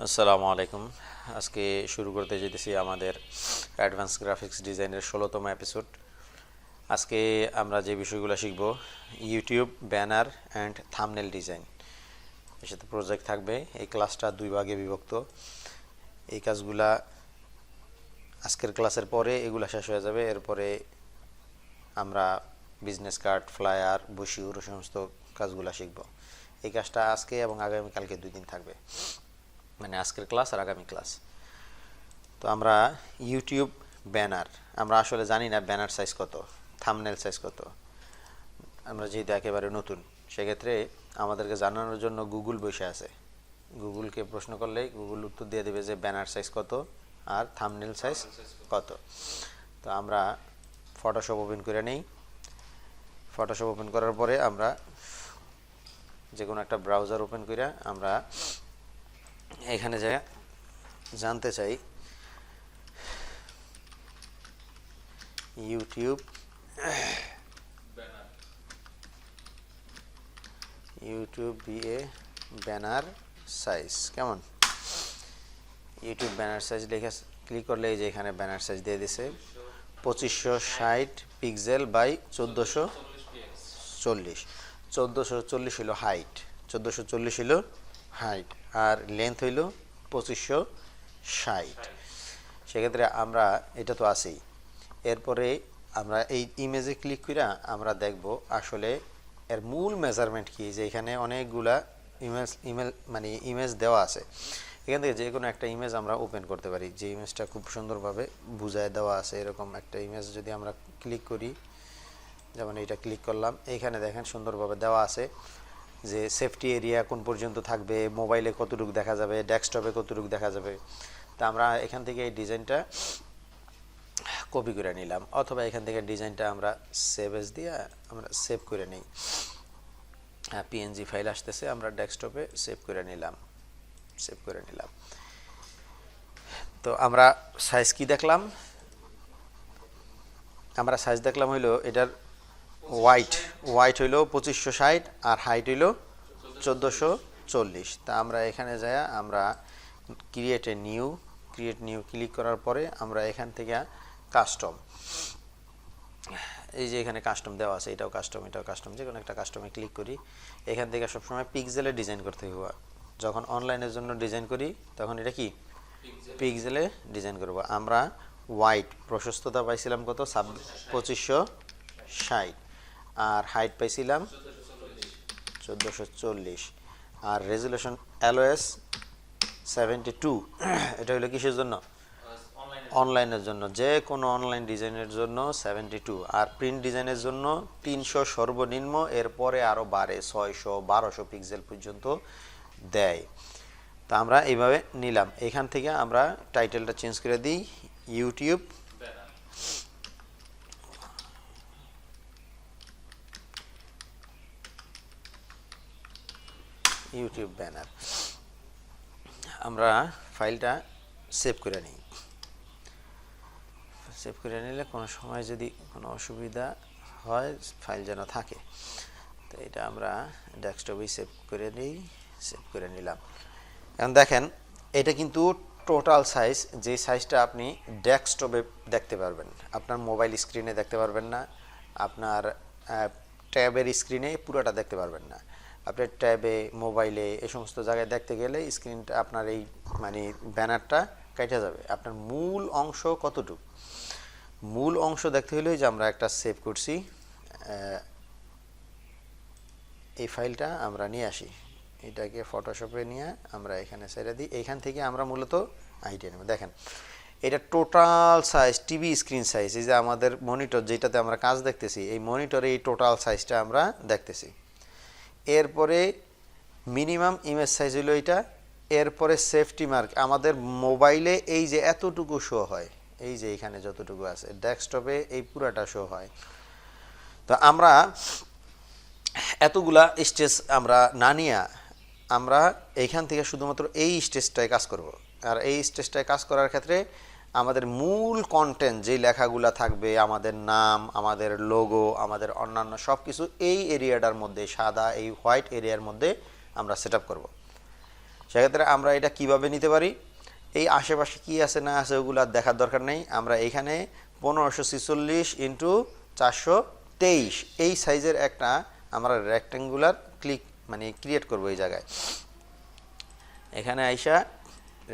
আসসালামু আলাইকুম। আজকে শুরু করতে যেতেছি আমাদের অ্যাডভান্স গ্রাফিক্স ডিজাইনের ১৬তম এপিসোড। আজকে আমরা যে বিষয়গুলো শিখব, YouTube banner and thumbnail design, এর সাথে প্রজেক্ট থাকবে। এই ক্লাসটা দুই ভাগে বিভক্ত। এই কাজগুলা আজকের ক্লাসের পরে এগুলা শেষ হয়ে যাবে। এরপরে আমরা বিজনেস কার্ড, ফ্লায়ার, ব্রোশিউর সমস্ত কাজগুলা শিখব। এই কাজটা আজকে এবং আগামীকালকে 2 দিন থাকবে, মানে আজকের ক্লাস আর আগামী ক্লাস। তো আমরা ইউটিউব ব্যানার, আমরা আসলে জানি না ব্যানার সাইজ কত, থাম্বনেল সাইজ কত। আমরা যেহেতু একেবারে নতুন, সেক্ষেত্রে আমাদেরকে জানানোর জন্য গুগল বসে আছে। গুগলকে প্রশ্ন করলেই গুগল উত্তর দিয়ে দেবে যে ব্যানার সাইজ কত আর থাম্বনেল সাইজ কত। তো আমরা ফটোশপ ওপেন করে নেই। ফটোশপ ওপেন করার পরে আমরা যে কোনো একটা ব্রাউজার ওপেন করে আমরা এখানে যে জানতে চাই ইউটিউব বিএ ব্যানার সাইজ কেমন। ইউটিউব ব্যানার সাইজ লেখা ক্লিক করলে এই যে এখানে ব্যানার সাইজ দিয়ে দিছে 2560 পিক্সেল বাই 1440। 1440 হলো হাইট, 1440 হলো হাইট, আর লেন্থ হইল 2560। সেক্ষেত্রে আমরা এটা তো আছেই। এরপরে আমরা এই ইমেজে ক্লিক করে আমরা দেখব আসলে এর মূল মেজারমেন্ট কি। যে এখানে অনেকগুলা ইমেজ দেওয়া আছে। এখান থেকে যে কোনো একটা ইমেজ আমরা ওপেন করতে পারি, যে ইমেজটা খুব সুন্দরভাবে বুঝায় দেওয়া আছে। এরকম একটা ইমেজ যদি আমরা ক্লিক করি, যেমন এইটা ক্লিক করলাম, এইখানে দেখেন সুন্দরভাবে দেওয়া আছে যে সেফটি এরিয়া কোন পর্যন্ত থাকবে, মোবাইলে কতটুকু দেখা যাবে, ডেস্কটপে কতটুকু দেখা যাবে। তা আমরা এখান থেকে এই ডিজাইনটা কপি করে নিলাম, অথবা এখান থেকে ডিজাইনটা আমরা সেভ এস দিয়ে আমরা সেভ করে নিই। পিএনজি ফাইল আসতেছে, আমরা ডেস্কটপে সেভ করে নিলাম। তো আমরা সাইজ কি দেখলাম, আমরা সাইজ দেখলাম হইলো এটার ওয়াইট হইলো 2560 আর হাইট হইলো 1440। তা আমরা এখানে যাই, আমরা ক্রিয়েট নিউ ক্লিক করার পরে আমরা এখান থেকে কাস্টম, এই যে এখানে কাস্টম দেওয়া আছে, এটাও কাস্টম, যে কোনো একটা কাস্টমে ক্লিক করি। এখান থেকে সবসময় পিক্সেলে ডিজাইন করতে হবে। যখন অনলাইনের জন্য ডিজাইন করি তখন এটা কি পিক্সেলে ডিজাইন করব। আমরা ওয়াইট প্রশস্ততা পাইছিলাম কত, 2560, আর হাইট পাইছিলাম 1440, আর রেজুলেশন এলওএস 72। এটা হলো কিসের জন্য, অনলাইনের জন্য, যে কোনো অনলাইন ডিজাইনের জন্য 72, আর প্রিন্ট ডিজাইনের জন্য 300 সর্বনিম্ন, এরপরে আরও বাড়ে 600 1200 পিক্সেল পর্যন্ত দেয়। তা আমরা এইভাবে নিলাম। এখান থেকে আমরা টাইটেলটা চেঞ্জ করে দিই ইউটিউব ব্যানার। আমরা ফাইলটা সেভ করে নিই। সেভ করে নিলে কোনো সময় যদি কোনো অসুবিধা হয় ফাইল যেন থাকে। তো এটা আমরা ডেস্কটপেই সেভ করে নিলাম। এখন দেখেন এটা কিন্তু টোটাল সাইজ, যে সাইজটা আপনি ডেস্কটপে দেখতে পারবেন, আপনার মোবাইল স্ক্রিনে দেখতে পারবেন না, আপনার ট্যাবের স্ক্রিনে পুরোটা দেখতে পারবেন না। আপনার ট্যাবে, মোবাইলে এই সমস্ত জায়গায় দেখতে গেলে স্ক্রিনটা আপনার এই ব্যানারটা কেটে যাবে। আপনার মূল অংশ কতটুকু, মূল অংশ দেখতে হলে যে আমরা একটা সেভ করছি, এই ফাইলটা আমরা নিয়ে আসি, এটাকে ফটোশপে নিয়ে আমরা এখানে ছেড়ে দিই। এইখান থেকে আমরা মূলত আইডিয়া নেব। দেখেন এটা total size, TV screen size, এই যে আমাদের মনিটর যেটাতে আমরা কাজ দেখতেছি, এই মনিটরে এই টোটাল সাইজটা আমরা দেখতেছি। এরপরে মিনিমাম ইমেজ সাইজ হলো এটা। এরপরে সেফটি মার্ক, আমাদের মোবাইলে এই যে এতটুকু শো হয়, এই যে এখানে যতটুকু আছে, ডেস্কটপে এই পুরাটা শো হয়। তো আমরা এতগুলা স্টেজ আমরা না নিয়ে আমরা এইখান থেকে শুধুমাত্র এই স্টেজটায় কাজ করব। আর এই স্টেজটায় কাজ করার ক্ষেত্রে আমাদের মূল কন্টেন্ট যে লেখাগুলা থাকবে, আমাদের নাম, আমাদের লোগো, আমাদের অন্যান্য সব কিছু এই এরিয়াটার মধ্যে, সাদা এই হোয়াইট এরিয়ার মধ্যে আমরা সেট আপ করবো। সেক্ষেত্রে আমরা এটা কিভাবে নিতে পারি, এই আশেপাশে কি আছে না আছে ওগুলো আর দেখার দরকার নেই। আমরা এখানে 1546 ইন্টু 423 এই সাইজের একটা আমরা রেক্ট্যাঙ্গুলার মানে ক্রিয়েট করব এই জায়গায়। এখানে আইসা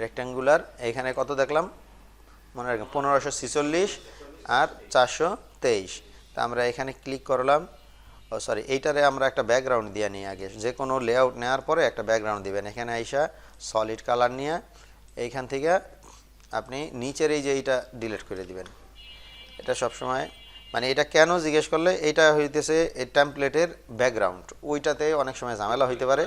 রেক্ট্যাঙ্গুলার এখানে কত দেখলাম মনে রাখবেন 1546 আর 423। তা আমরা এখানে ক্লিক করলাম, সরি এইটারে আমরা একটা ব্যাকগ্রাউন্ড দিয়ে নিই আগে, যে কোনো লেআউট নেওয়ার পরে একটা ব্যাকগ্রাউন্ড দিবেন। এখানে আইসা সলিড কালার নিয়ে এইখান থেকে আপনি নিচের এই যে এইটা ডিলিট করে দিবেন। এটা সবসময় মানে এটা কেন জিজ্ঞেস করলে, এটা হইতেছে এই টেমপ্লেটের ব্যাকগ্রাউন্ড, ওইটাতে অনেক সময় ঝামেলা হইতে পারে।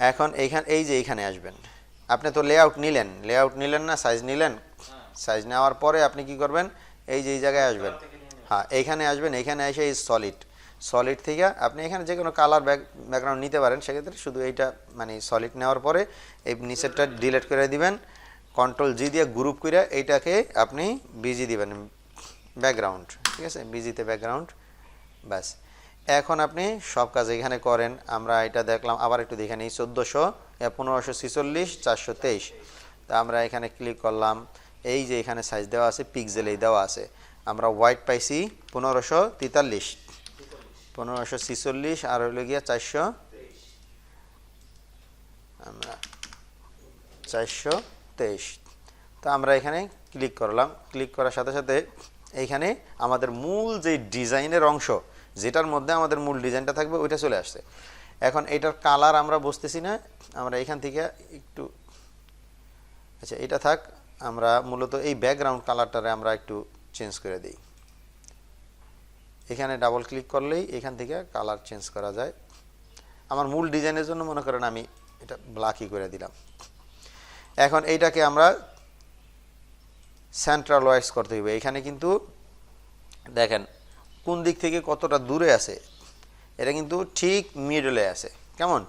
এখন এই যে এইখানে আসবেন, আপনি তো লেআউট নিলেন না, সাইজ নিলেন। সাইজ নেওয়ার পরে আপনি কি করবেন, এই যে এই জায়গায় আসবেন, হ্যাঁ এইখানে আসবেন। এইখানে এসে এই সলিড থেকে আপনি এখানে যে কোনো কালার ব্যাকগ্রাউন্ড নিতে পারেন। সেক্ষেত্রে শুধু এইটা মানে সলিড নেওয়ার পরে এই নিচেরটা ডিলিট করে দিবেন, কন্ট্রোল জি দিয়ে গ্রুপ করে এইটাকে আপনি বিজি দিবেন ব্যাকগ্রাউন্ড, ঠিক আছে, বিজিতে ব্যাকগ্রাউন্ড, ব্যাস। এখন আপনি সব কাজ এখানে করেন। আমরা এটা দেখলাম, আবার একটু দেখে নিই 1546 423। তা আমরা এখানে ক্লিক করলাম, এই যে এখানে সাইজ দেওয়া আছে পিক্সেলেই দেওয়া আছে। আমরা হোয়াইট পাইছি 1543, 1546 আর হইল গিয়া 400, আমরা 423। তো আমরা এখানে ক্লিক করলাম, ক্লিক করার সাথে সাথে এইখানে আমাদের মূল যে ডিজাইনের অংশ, যেটার মধ্যে আমাদের মূল ডিজাইনটা থাকবে ওইটা চলে আসছে। এখন এটার কালার আমরা বুঝতেছি না, আমরা এখান থেকে একটু, আচ্ছা এটা থাক, আমরা মূলত এই ব্যাকগ্রাউন্ড কালারটারে আমরা একটু চেঞ্জ করে দিই। এখানে ডাবল ক্লিক করলেই এখান থেকে কালার চেঞ্জ করা যায়। আমার মূল ডিজাইনের জন্য মনে করেন আমি এটা ব্ল্যাকই করে দিলাম। এখন এইটাকে আমরা সেন্ট্রালাইজ করতে হবে। এখানে কিন্তু দেখেন কোন দিক থেকে কতটা দূরে আছে, এটা কিন্তু ঠিক মিডলে আছে। কেমন,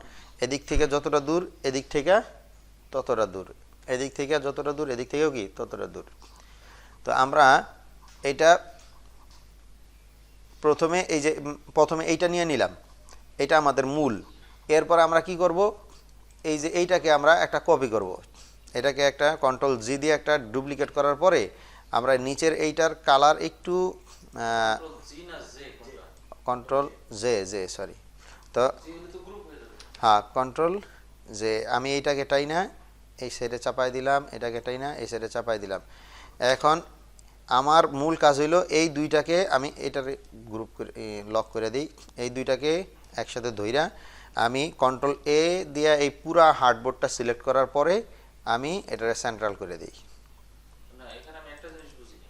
এদিক থেকে যতটা দূর এদিক থেকে ততটা দূর, এদিক থেকে যতটা দূর এদিক থেকেও কি ততটা দূর। তো আমরা এটা প্রথমে এইটা নিয়ে নিলাম, এটা আমাদের মূল। এরপর আমরা কি করব, এই যে এইটাকে আমরা একটা কপি করব, এটাকে একটা কন্ট্রোল জি দিয়ে একটা ডুপ্লিকেট করার পরে আমরা নিচের এইটার কালার একটু কন্ট্রোল জে সরি, তো হ্যাঁ কন্ট্রোল জে, আমি এইটাকে টাইনা এই সাইডে চাপাই দিলাম, এটাকে টাইনা এই সাইডে চাপাই দিলাম। এখন আমার মূল কাজ হইলো এই দুইটাকে আমি এটার গ্রুপ করে লক করে দিই, এই দুইটাকে একসাথে ধইরা আমি কন্ট্রোল এ দিয়া এই পুরা হার্ডবোর্ডটা সিলেক্ট করার পরে আমি এটারে সেন্ট্রাল করে দিই। না এখানে আমি একটা জিনিস বুঝিনি,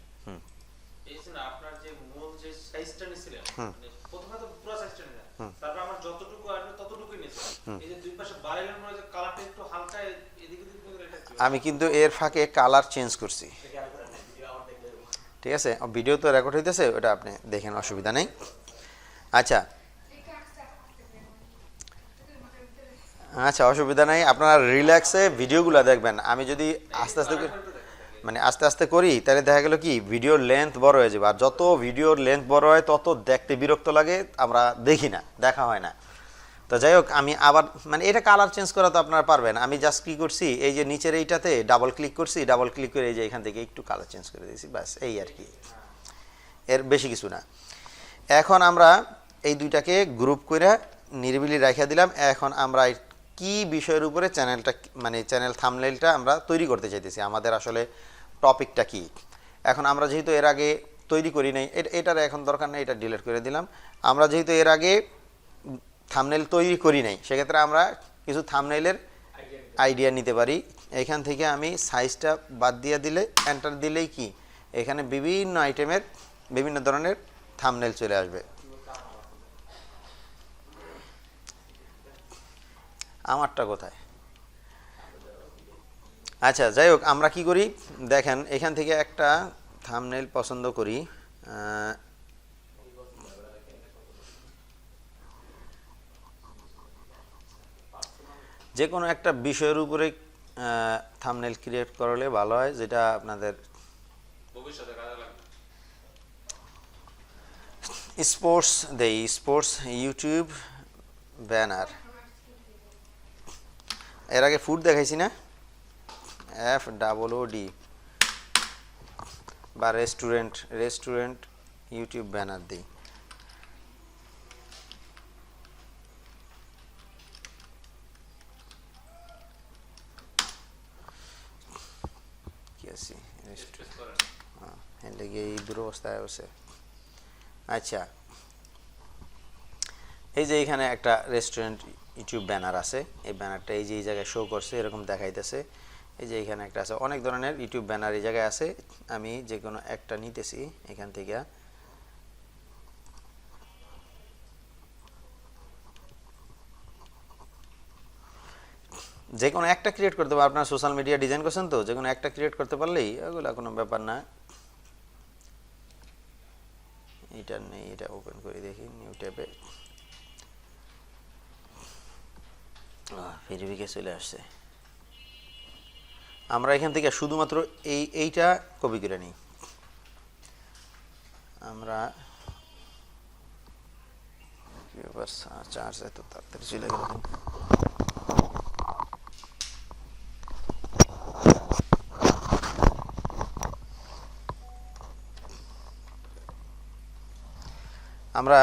এই যে আপনার যে মূল যে সাইজটা নিছিলেন, মানে প্রথমে তো পুরো সাইজটা নিলেন, তারপর আমার যতটুকু আসবে ততটুকুই নিছেন, এই যে দুই পাশে বাড়াইলেন মানে যে কালারটা একটু হালকা এদিকে ওদিকে করে, এটা কি আমি কিন্তু এর ফাঁকে কালার চেঞ্জ করছি, ঠিক আছে, ভিডিও তো রেকর্ড হইতেছে, ওটা আপনি দেখেন, অসুবিধা নেই। আচ্ছা আচ্ছা অসুবিধা নাই, আপনারা রিল্যাক্সে ভিডিওগুলো দেখবেন। আমি যদি আস্তে আস্তে মানে আস্তে আস্তে করি তাহলে দেখা গেল কি ভিডিওর লেন্থ বড় হয়ে যাবে, আর যত ভিডিওর লেন্থ বড় হয় তত দেখতে বিরক্ত লাগে, আমরা দেখি না, দেখা হয় না। তো যাই হোক, আমি আবার মানে এটা কালার চেঞ্জ করা তো আপনারা পারবেন। আমি জাস্ট কী করছি, এই যে নিচের এইটাতে ডাবল ক্লিক করছি, ডাবল ক্লিক করে এই যে এখান থেকে একটু কালার চেঞ্জ করে দিয়েছি, ব্যাস এই আর কি, এর বেশি কিছু না। এখন আমরা এই দুইটাকে গ্রুপ করে নিরিবিলি রাখিয়া দিলাম। এখন আমরা কি বিষয়ের উপরে চ্যানেলটা মানে চ্যানেল থাম্বনেইলটা আমরা তৈরি করতে চাইতেছি, আমাদের আসলে টপিকটা কি। এখন আমরা যেহেতু এর আগে তৈরি করি নাই, এটার এখন দরকার নেই, এটা ডিলিট করে দিলাম। আমরা যেহেতু এর আগে থাম্বনেইল তৈরি করি নাই, সেক্ষেত্রে আমরা কিছু থাম্বনেইলের আইডিয়া নিতে পারি। এখান থেকে আমি সাইজটা বাদ দিয়ে দিলে, এন্টার দিলেই কি এখানে বিভিন্ন আইটেমের বিভিন্ন ধরনের থাম্বনেইল চলে আসবে। আমারটা কোথায়, আচ্ছা যাই হোক, আমরা কি করি দেখেন, এখান থেকে একটা থাম্বনেইল পছন্দ করি, যে কোনো একটা বিষয়ের উপরে থাম্বনেইল ক্রিয়েট করলে ভালো হয়, যেটা আপনাদের ভবিষ্যতে কাজে লাগবে। স্পোর্টস দেই, স্পোর্টস ইউটিউব ব্যানার, এর আগে ফুড দেখাইছি না, FOOD বা রেস্টুরেন্ট ইউটিউব ব্যানার দিই। কি আছে স্পেস করেন এর লেগে এই দুরবস্থায় আছে। আচ্ছা, এই যে এখানে একটা রেস্টুরেন্ট ইউটিউব ব্যানার আছে, এই ব্যানারটা এই যে এই জায়গায় শো করছে, এরকম দেখাইতেছে। এই যে এখানে একটা আছে, অনেক ধরনের ইউটিউব ব্যানার এই জায়গায় আছে। আমি যে কোনো একটা নিতেছি এখান থেকে। যে কোনো একটা ক্রিয়েট করতে পারবেন, আপনার সোশ্যাল মিডিয়া ডিজাইন করছেন তো, যে কোনো একটা ক্রিয়েট করতে পারলেই ওগুলো কোনো ব্যাপার না। এটা নেই, এটা ওপেন করে দেখি নিউ ট্যাবে। ভেরিফিকে চলে আসছে। আমরা এখান থেকে শুধুমাত্র এইটা কপি করে নিই। আমরা চার্জ এত তাড়াতাড়ি চলে গেল। আমরা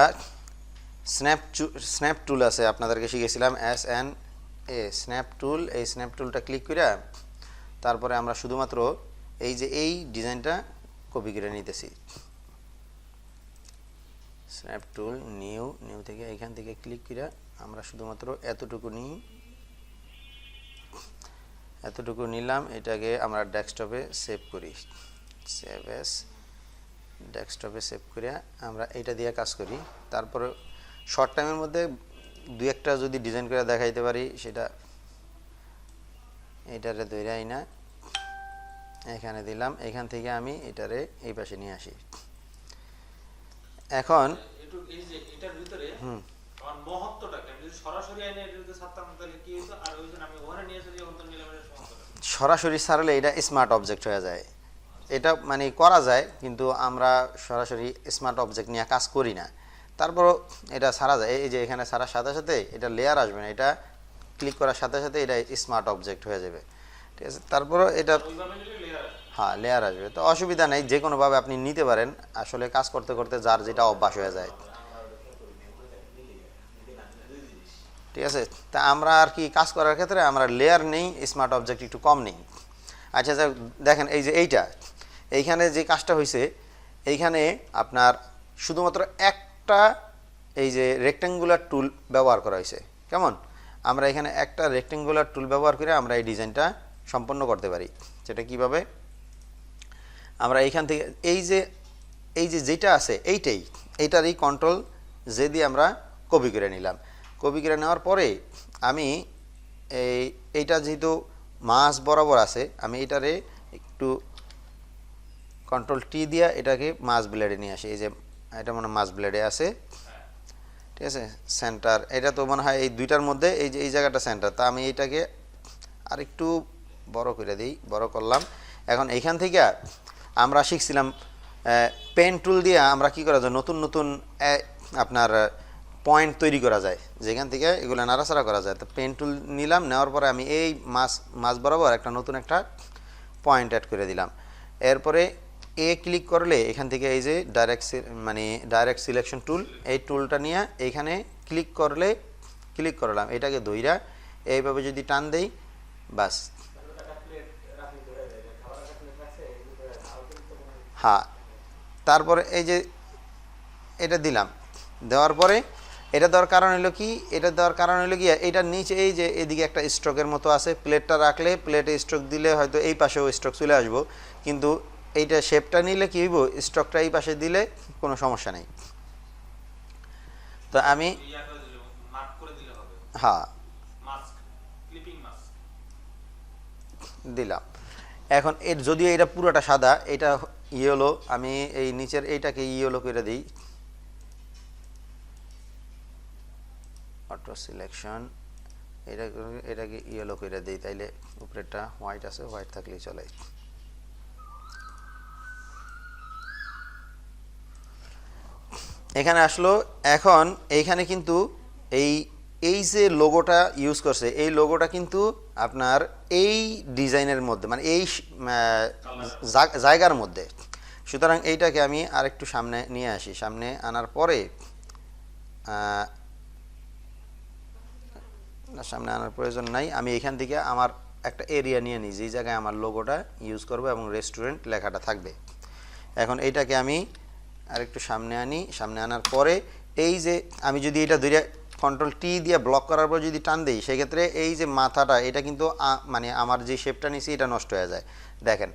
স্ন্যাপ টুল আছে, আপনাদেরকে শিখেছিলাম SNA স্ন্যাপ টুল। এই স্ন্যাপ টুলটা ক্লিক করে তারপরে আমরা শুধুমাত্র এই যে এই ডিজাইনটা কপি করে নিতেছি। স্ন্যাপ টুল নিউ থেকে এখান থেকে ক্লিক করে আমরা শুধুমাত্র এতটুকু নিলাম। এটাকে আমরা ডেস্কটপে সেভ করি, সেভ এস ডেস্কটপে সেভ করে আমরা এইটা দিয়ে কাজ করি। তারপরে শর্ট টাইমের মধ্যে দুই একটা যদি ডিজাইন করে দেখাইতে পারি, সেটা এইটারে ধইরাই না এখানে দিলাম। এখান থেকে আমি এটারে এই পাশে নিয়ে আসি। এখন একটু এই যে এটার ভিতরে আমার মহত্বটাকে আমি যদি সরাসরি আইনে এর ভিতরে ছাড়তাম তাহলে কি হতো, আর ওই জন্য আমি ওখানে নিয়ে এসে যখন তো নিলাম এটা সমস্যা। সরাসরি ছাড়লে এটা স্মার্ট অবজেক্ট হয়ে যায়। এটা মানে করা যায়, কিন্তু আমরা সরাসরি স্মার্ট অবজেক্ট নিয়ে কাজ করি না। তারপরও এটা ছাড়া যায়। এই যে এখানে ছাড়ার সাথে সাথে এটা লেয়ার আসবে না, এটা ক্লিক করার সাথে সাথে এটা স্মার্ট অবজেক্ট হয়ে যাবে, ঠিক আছে। তারপরও এটা ওইভাবে নিলে লেয়ার আসবে। হ্যাঁ লেয়ার আসবে, তো অসুবিধা নেই, যে কোনোভাবে আপনি নিতে পারেন। আসলে কাজ করতে করতে যার যেটা অভ্যাস হয়ে যায়, ঠিক আছে। তা আমরা আর কি কাজ করার ক্ষেত্রে আমরা লেয়ার নেই, স্মার্ট অবজেক্ট একটু কম নেই। আচ্ছা দেখেন এই যে এইখানে যে কাজটা হয়েছে, এইখানে আপনার শুধুমাত্র একটা এই যে রেক্ট্যাঙ্গুলার টুল ব্যবহার করা হয়েছে। কেমন? আমরা এখানে একটা রেক্ট্যাঙ্গুলার টুল ব্যবহার করে আমরা এই ডিজাইনটা সম্পন্ন করতে পারি। সেটা কিভাবে? আমরা এইখান থেকে এই যে যেটা আছে এইটারই কন্ট্রোল জে দিয়ে আমরা কপি করে নিলাম। কপি করে নেওয়ার পরে আমি এইটা যেহেতু মাছ বরাবর আছে, আমি এটারে একটু কন্ট্রোল টি দিয়ে এটাকে মাছ ব্লেডে নিয়ে আসি। এই যে এটা মনে হয় মাছ ব্লেডে আছে, ঠিক আছে। সেন্টার এটা তো মনে হয় এই দুইটার মধ্যে এই যে এই জায়গাটা সেন্টার, তা আমি এটাকে আর একটু বড় করে দিই, বড় করলাম। এখন এইখান থেকে আমরা শিখছিলাম পেন টুল দিয়ে আমরা কি করা যায়, নতুন নতুন আপনার পয়েন্ট তৈরি করা যায়, যেখান থেকে এগুলো নাড়াচাড়া করা যায়। তো পেন টুল নিলাম, নেওয়ার পরে আমি এই মাছ বরাবর একটা নতুন একটা পয়েন্ট অ্যাড করে দিলাম। এরপরে ক্লিক করলে এখান থেকে এই যে ডাইরেক্ট সিলেকশন টুল, এই টুলটা নিয়ে এইখানে ক্লিক করলাম। এটাকে ধইরা এইভাবে যদি টান দেই, বাস। হ্যাঁ, তারপরে এই যে এটা দিলাম, দেওয়ার পরে এটা দেওয়ার কারণ হলো কি, এটার নিচে এই যে এদিকে একটা স্ট্রোকের মতো আছে, প্লেটটা রাখলে প্লেটে স্ট্রোক দিলে হয়তো এই পাশেও স্ট্রোক চলে আসবো, কিন্তু এইটা শেপটা নিলে কি হইব, স্ট্রোকটা এই পাশে দিলে কোনো সমস্যা নেই। তো আমি হ্যাঁ দিলাম। এখন যদিও এটা পুরোটা সাদা, এটা ইয়েলো, আমি এই নিচের এইটাকে ইয়েলো করে দিই, অটো সিলেকশন, এটাকে ইয়েলো করে দিই, তাইলে উপরেরটা হোয়াইট আছে, হোয়াইট থাকলেই চলে। এখানে আসলো। এখন এইখানে কিন্তু এই যে লোগোটা ইউজ করছে এই লোগোটা কিন্তু আপনার এই ডিজাইনের মধ্যে মানে এই জায়গার মধ্যে। সুতরাং এইটাকে আমি আরেকটু সামনে নিয়ে আসি, সামনে আনার পরে সামনে আনার প্রয়োজন নাই, আমি এখান থেকে আমার একটা এরিয়া নিয়ে নিই যেই জায়গায় আমার লোগোটা ইউজ করব এবং রেস্টুরেন্ট লেখাটা থাকবে। এখন এইটাকে আমি আরেকটু সামনে আনি, সামনে আনার পরে এই যে আমি যদি এটা দুইটা কন্ট্রোল টি দিয়ে ব্লক করার পর যদি টান দিই সেক্ষেত্রে এই যে মাথাটা এটা কিন্তু মানে আমার যে শেপটা নিছি এটা নষ্ট হয়ে যায়। দেখেন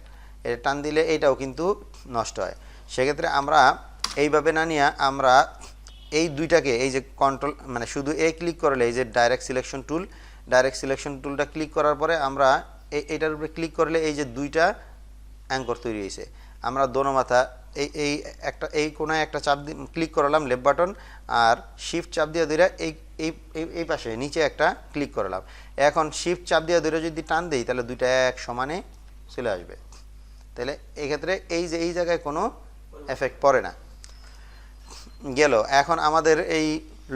এটা টান দিলে এইটাও কিন্তু নষ্ট হয়। সেক্ষেত্রে আমরা এইভাবে না নিয়ে আমরা এই দুইটাকে এই যে কন্ট্রোল মানে শুধু এই ক্লিক করলে এই যে ডাইরেক্ট সিলেকশন টুলটা ক্লিক করার পরে আমরা এইটার উপরে ক্লিক করলে এই যে দুইটা অ্যাঙ্কর তৈরি হয়েছে। আমরা দোনো মাথা এই একটা এই কোনায় একটা চাপ দিয়ে ক্লিক করলাম লেফট বাটন, আর শিফট চাপ দিয়ে ধরে এই পাশে নিচে একটা ক্লিক করলাম। এখন শিফট চাপ দিয়ে ধরে যদি টান দিই তাহলে দুইটা এক সমানে চলে আসবে। তাহলে এক্ষেত্রে এই যে এই জায়গায় কোনো এফেক্ট পড়ে না। গেল। এখন আমাদের এই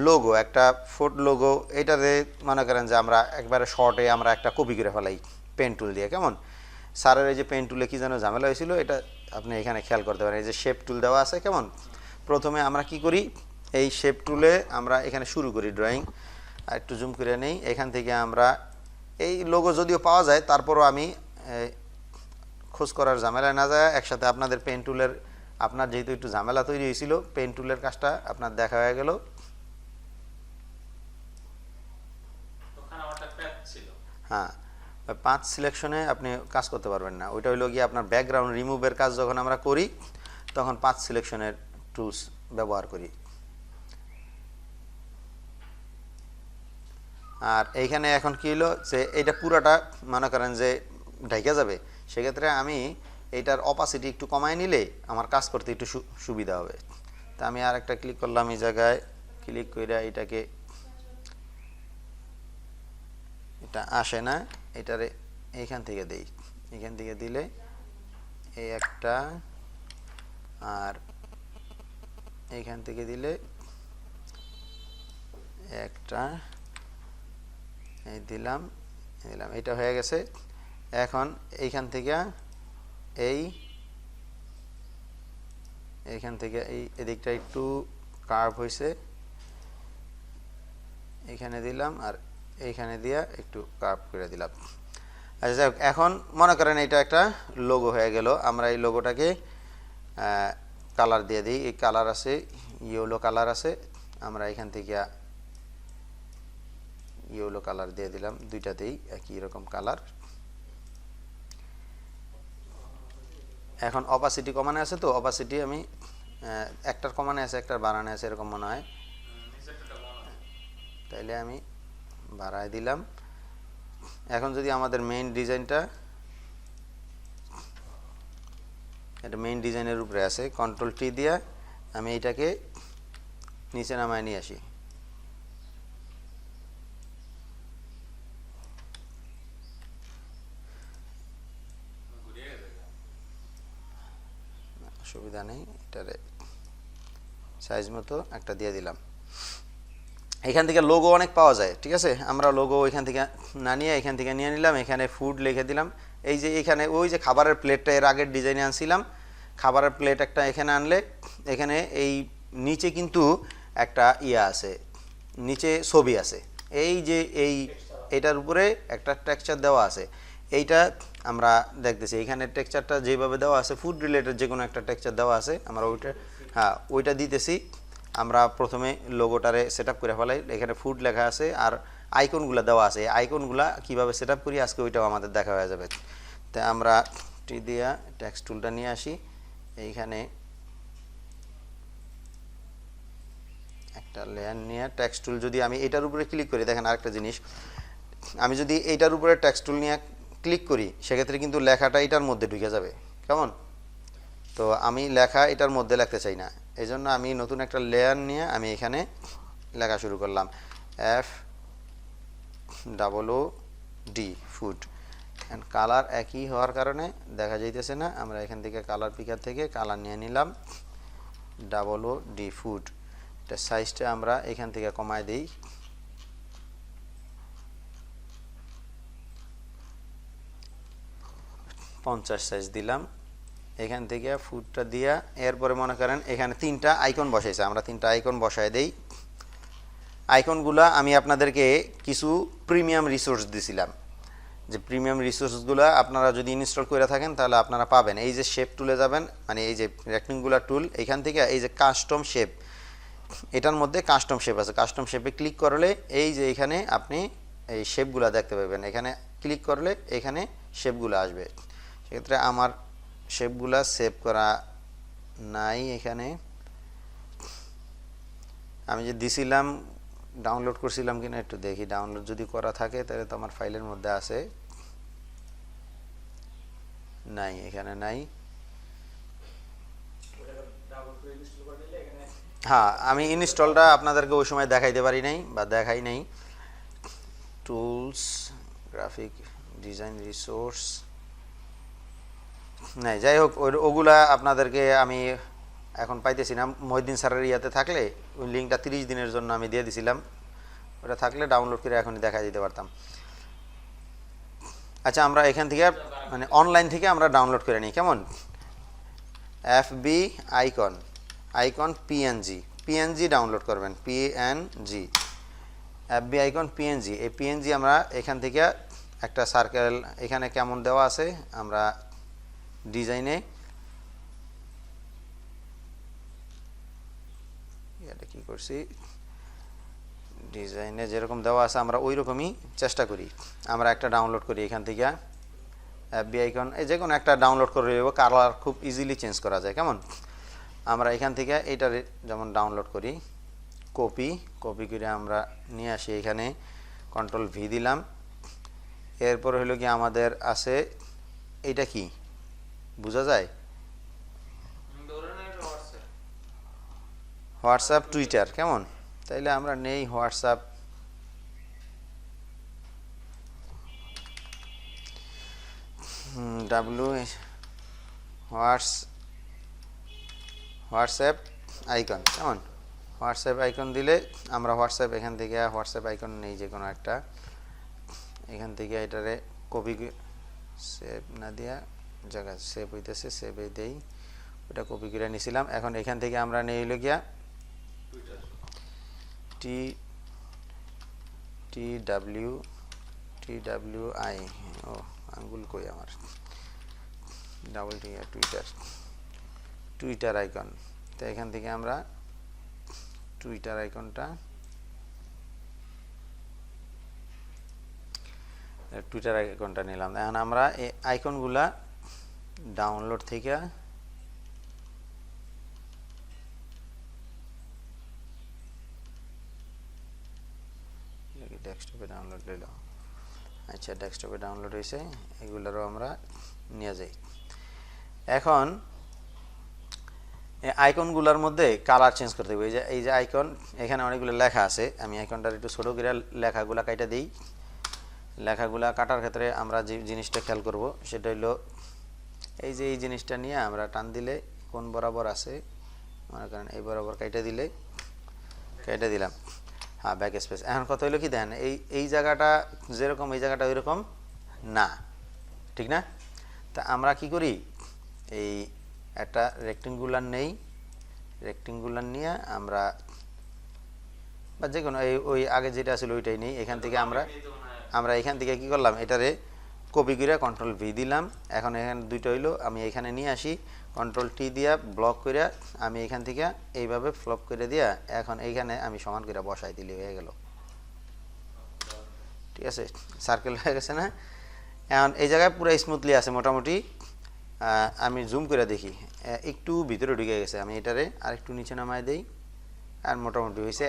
লোগো একটা ফুড লোগো, এটাতে মনে করেন যে আমরা একবারে শর্টে আমরা একটা কপি করে ফেলাই পেন টুল দিয়ে। কেমন স্যারের এই যে পেন টুলে কী যেন ঝামেলা হয়েছিল এটা আপনি এখানে খেয়াল করতে পারেন। এই যে শেপ টুল দেওয়া আছে, কেমন প্রথমে আমরা কি করি এই শেপ টুলে আমরা এখানে শুরু করি ড্রয়িং। আর একটু জুম করে নেই, এখান থেকে আমরা এই লোগো যদিও পাওয়া যায় তারপরও আমি খোঁজ করার ঝামেলায় না যায় একসাথে আপনাদের পেন টুলের আপনার যেহেতু একটু ঝামেলা তৈরি হয়েছিল পেন টুলের কাজটা আপনার দেখা হয়ে গেল। হ্যাঁ, 5 সিলেকশনে আপনি কাজ করতে পারবেন না, ওইটা হইলো গিয়ে আপনার ব্যাকগ্রাউন্ড রিমুভের কাজ যখন আমরা করি তখন 5 সিলেকশনের টুলস ব্যবহার করি। আর এইখানে এখন কি হলো যে এটা পুরাটা মনে করেন যে ঢাইকা যাবে, সেক্ষেত্রে আমি এইটার অপাসিটি একটু কমায় নিলে আমার কাজ করতে একটু সুবিধা হবে। তা আমি আর একটা ক্লিক করলাম, এই জায়গায় ক্লিক করে এটাকে, এটা আসে না এটারে এইখান থেকে দেই, এখান থেকে দিলে এই একটা, আর এইখান থেকে দিলে একটা, এই দিলাম, এটা হয়ে গেছে। এখন এইখান থেকে এইখান থেকে এই এদিকটা একটু কার্ভ হয়েছে, এইখানে দিলাম আর এইখানে দিয়া একটু কার্ভ করে দিলাম। আচ্ছা যাই হোক, এখন মনে করেন এটা একটা লোগো হয়ে গেল। আমরা এই লোগোটাকে কালার দিয়ে দিই, এই কালার আছে ইয়েলো কালার আছে, আমরা এখান থেকে ইয়েলো কালার দিয়ে দিলাম, দুইটাতেই একই রকম কালার। এখন অপাসিটি কমানো আছে, তো অপাসিটি আমি একটার কমানো আছে একটার বাড়ানো আছে এরকম মনে হয়, তাইলে আমি বাড়ায় দিলাম। এখন যদি আমাদের মেইন ডিজাইনটা, এটা মেইন ডিজাইনের উপরে আছে, কন্ট্রোল টি দিয়া আমি এইটাকে নিচে নামায় নিয়ে আসি। অসুবিধা নেই, এটারে সাইজ মতো একটা দিয়ে দিলাম। এখান থেকে লোগো অনেক পাওয়া যায়, ঠিক আছে, আমরা লোগো এখান থেকে না নিয়ে এখান থেকে নিয়ে নিলাম, এখানে ফুড লিখে দিলাম। এই যে এখানে ওই যে খাবারের প্লেটটা এর আগের ডিজাইনে আনছিলাম, খাবারের প্লেট একটা এখানে আনলে এখানে এই নিচে কিন্তু একটা ইয়া আছে, নিচে ছবি আছে, এই যে এটার উপরে একটা টেক্সচার দেওয়া আছে, এইটা আমরা দেখতেছি এখানে টেক্সচারটা যেভাবে দেওয়া আছে ফুড রিলেটেড যে কোনো একটা টেক্সচার দেওয়া আছে, আমরা ওইটা হ্যাঁ ওইটা দিতেছি। আমরা প্রথমে লোগোটারে সেট আপ করে ফেলাই, এখানে ফুড লেখা আছে আর আইকনগুলো দেওয়া আছে, আইকনগুলা কীভাবে সেট আপ করি আজকে ওইটাও আমাদের দেখা হয়ে যাবে। তাই আমরা টি দিয়া টেক্সট টুলটা নিয়ে আসি, এইখানে একটা লেয়ার নিয়ে টেক্সট টুল যদি আমি এটার উপরে ক্লিক করি, দেখেন আরেকটা জিনিস, আমি যদি এইটার উপরে টেক্সট টুল নিয়ে ক্লিক করি সেক্ষেত্রে কিন্তু লেখাটা এটার মধ্যে ঢুকে যাবে, কেমন, তো আমি লেখা এটার মধ্যে লিখতে চাই না, এই জন্য আমি নতুন একটা লেয়ার নিয়ে আমি এখানে লেখা শুরু করলাম, FOOD ফুড। অ্যান্ড কালার একই হওয়ার কারণে দেখা যাইতেছে না, আমরা এখান থেকে কালার পিকার থেকে কালার নিয়ে নিলাম, OOD ফুড। এটা সাইজটা আমরা এখান থেকে কমায় দিই, 50 সাইজ দিলাম, এখান থেকে ফুটটা দিয়া এরপরে মনে করেন এখানে 3টা আইকন বসাইছে, আমরা 3টা আইকন বসায় দেই। আইকনগুলা আমি আপনাদেরকে কিছু প্রিমিয়াম রিসোর্স দিছিলাম, যে প্রিমিয়াম রিসোর্সগুলো আপনারা যদি ইনস্টল করে থাকেন তাহলে আপনারা পাবেন। এই যে শেপ টুলে যাবেন, মানে এই যে রেক্টেঙ্গুলার টুল, এখান থেকে এই যে কাস্টম শেপ, এটার মধ্যে কাস্টম শেপ আছে, কাস্টম শেপে ক্লিক করলে এই যে এখানে আপনি এই শেপগুলো দেখতে পাবেন, এখানে ক্লিক করলে এখানে শেপগুলো আসবে। সেক্ষেত্রে আমার শেপগুলো সেভ করা নাই, এখানে আমি যে দিছিলাম ডাউনলোড করছিলাম কিনা একটু দেখি, ডাউনলোড যদি করা থাকে তাহলে তো আমার ফাইলের মধ্যে আছে, নাই এখানে নাই। হ্যাঁ, আমি ইনস্টলটা আপনাদেরকে ওই সময় দেখাইতে পারি নাই বা দেখাই নাই। টুলস, গ্রাফিক ডিজাইন রিসোর্স নাই, যাই হোক ওগুলা আপনাদেরকে আমি এখন পাইতেছি না। মহিউদ্দিন স্যারের ইয়াতে থাকলে ওই লিঙ্কটা 30 দিনের জন্য আমি দিয়ে দিছিলাম, ওটা থাকলে ডাউনলোড করে এখনই দেখা দিতে পারতাম। আচ্ছা, আমরা এখান থেকে মানে অনলাইন থেকে আমরা ডাউনলোড করে নিই, কেমন? FB icon, icon PNG download করবেন, পিএনজি, এফবি আইকন পিএনজি। এই পিএনজি আমরা এখান থেকে একটা সার্কেল এখানে কেমন দেওয়া আছে, আমরা ডিজাইনে এটা কি করছি, ডিজাইনে যেরকম দেওয়া আছে আমরা ওই রকমই চেষ্টা করি। আমরা একটা ডাউনলোড করি এখান থেকে, এফবি আইকন, এই যে কোনো একটা ডাউনলোড করে নেব, কালার খুব ইজিলি চেঞ্জ করা যায়, কেমন? আমরা এখান থেকে এইটা যেমন ডাউনলোড করি, কপি করে আমরা নিয়ে আসি, এখানে কন্ট্রোল ভি দিলাম। এরপর হলো কি আমাদের আছে, এইটা কি বোঝা যায়? হোয়াটসঅ্যাপ, টুইটার, কেমন? তাইলে আমরা নেই হোয়াটসঅ্যাপ, হোয়াটসঅ্যাপ আইকন, কেমন? হোয়াটসঅ্যাপ আইকন দিলে আমরা হোয়াটসঅ্যাপ, এখান থেকে হোয়াটসঅ্যাপ আইকন নেই যে কোনো একটা, এখান থেকে এটারে কপি, সেভ না দিয়া জায়গা সেভ হইতেছে, সেভে দেই, ওটা কপি করে নিয়েছিলাম। এখন এখান থেকে আমরা নেই হলো গিয়া TWI, ও আঙ্গুল কই আমার, ডাবল টি, টুইটার আইকন। তো এখান থেকে আমরা টুইটার আইকনটা, নিলাম। এখন আমরা এই আইকনগুলা ডাউনলোড থেকে ডেস্কটপে ডাউনলোড লইল, আচ্ছা ডেস্কটপে ডাউনলোড হয়েছে, এগুলোরও আমরা নিয়ে যাই। এখন এই আইকনগুলোর মধ্যে কালার চেঞ্জ করতে হবে। এই যে আইকন, এখানে অনেকগুলো লেখা আছে, আমি আইকনটার একটু ছোটো করে লেখাগুলা কাটা দিই। লেখাগুলা কাটার ক্ষেত্রে আমরা যে জিনিসটা খেয়াল করব সেটা হলো, এই যে এই জিনিসটা নিয়ে আমরা টান দিলে কোন বরাবর আছে, মনে করেন এই বরাবর কেটে দিলাম, হ্যাঁ ব্যাক স্পেস। এখন কথা হলো কি, দেন এই জায়গাটা যেরকম এই জায়গাটা ওই রকম না, ঠিক না? তা আমরা কি করি, এই একটা রেক্টেঙ্গুলার নেই, রেক্টেঙ্গুলার নিয়ে আমরা বা যে কোনো ওই আগে যেটা ছিল ওইটাই নেই। এখান থেকে আমরা এখান থেকে কি করলাম, এটারে কপি করে কন্ট্রোল ভি দিলাম। এখন এখানে দুইটা হইলো, আমি এখানে নিয়ে আসি, কন্ট্রোল টি দিয়া ব্লক করে আমি এখান থেকে এইভাবে ফ্লপ করে দিয়া এখন এইখানে আমি সমান করে বসাই দিলে হয়ে গেল, ঠিক আছে? সার্কেল হয়ে গেছে না? এখন এই জায়গায় পুরো স্মুথলি আছে মোটামুটি। আমি জুম করে দেখি, একটু ভিতরে ঢুকে গেছে, আমি এটারে আর একটু নিচে নামাই দেই, আর মোটামুটি হয়েছে।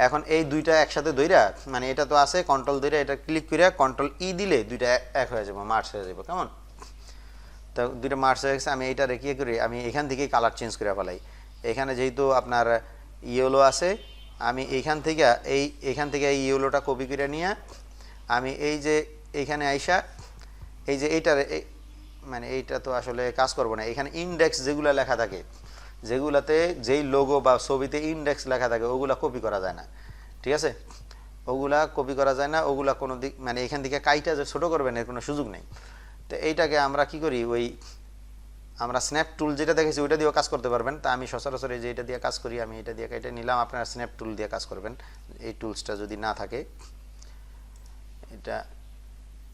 এখন এই দুইটা একসাথে ধইরা, মানে এটা তো আছে কন্ট্রোল ধইরা, এটা ক্লিক করে কন্ট্রোল ই দিলে দুইটা এক হয়ে যাবো, মার্চ হয়ে যাবো, কেমন? তো দুইটা মার্চ হয়ে গেছে। আমি এইটা রেখে করি, আমি এখান থেকেই কালার চেঞ্জ করে ফেলাই। এখানে যেহেতু আপনার ইয়েলো আছে, আমি এখান থেকে ইয়েলোটা কপি করে নিয়ে আমি এই যে এইখানে আইসা, এই যে এইটার মানে এইটা তো আসলে কাজ করবো না, এখানে ইন্ডেক্স যেগুলো লেখা থাকে, যেগুলাতে যেই লোগো বা ছবিতে ইন্ডেক্স লেখা থাকে ওগুলা কপি করা যায় না, ঠিক আছে? ওগুলা কপি করা যায় না, ওগুলা কোনো দিক মানে এখান থেকে কাইটা যে ছোটো করবেন এর কোনো সুযোগ নেই। তো তো এইটাকে আমরা কি করি, ওই আমরা স্ন্যাপ টুল যেটা দেখেছি ওইটা দিয়েও কাজ করতে পারবেন। তা আমি সচরাচর এই যে এটা দিয়ে কাজ করি, আমি এটা দিয়ে এটা নিলাম, আপনারা স্ন্যাপ টুল দিয়ে কাজ করবেন এই টুলসটা যদি না থাকে। এটা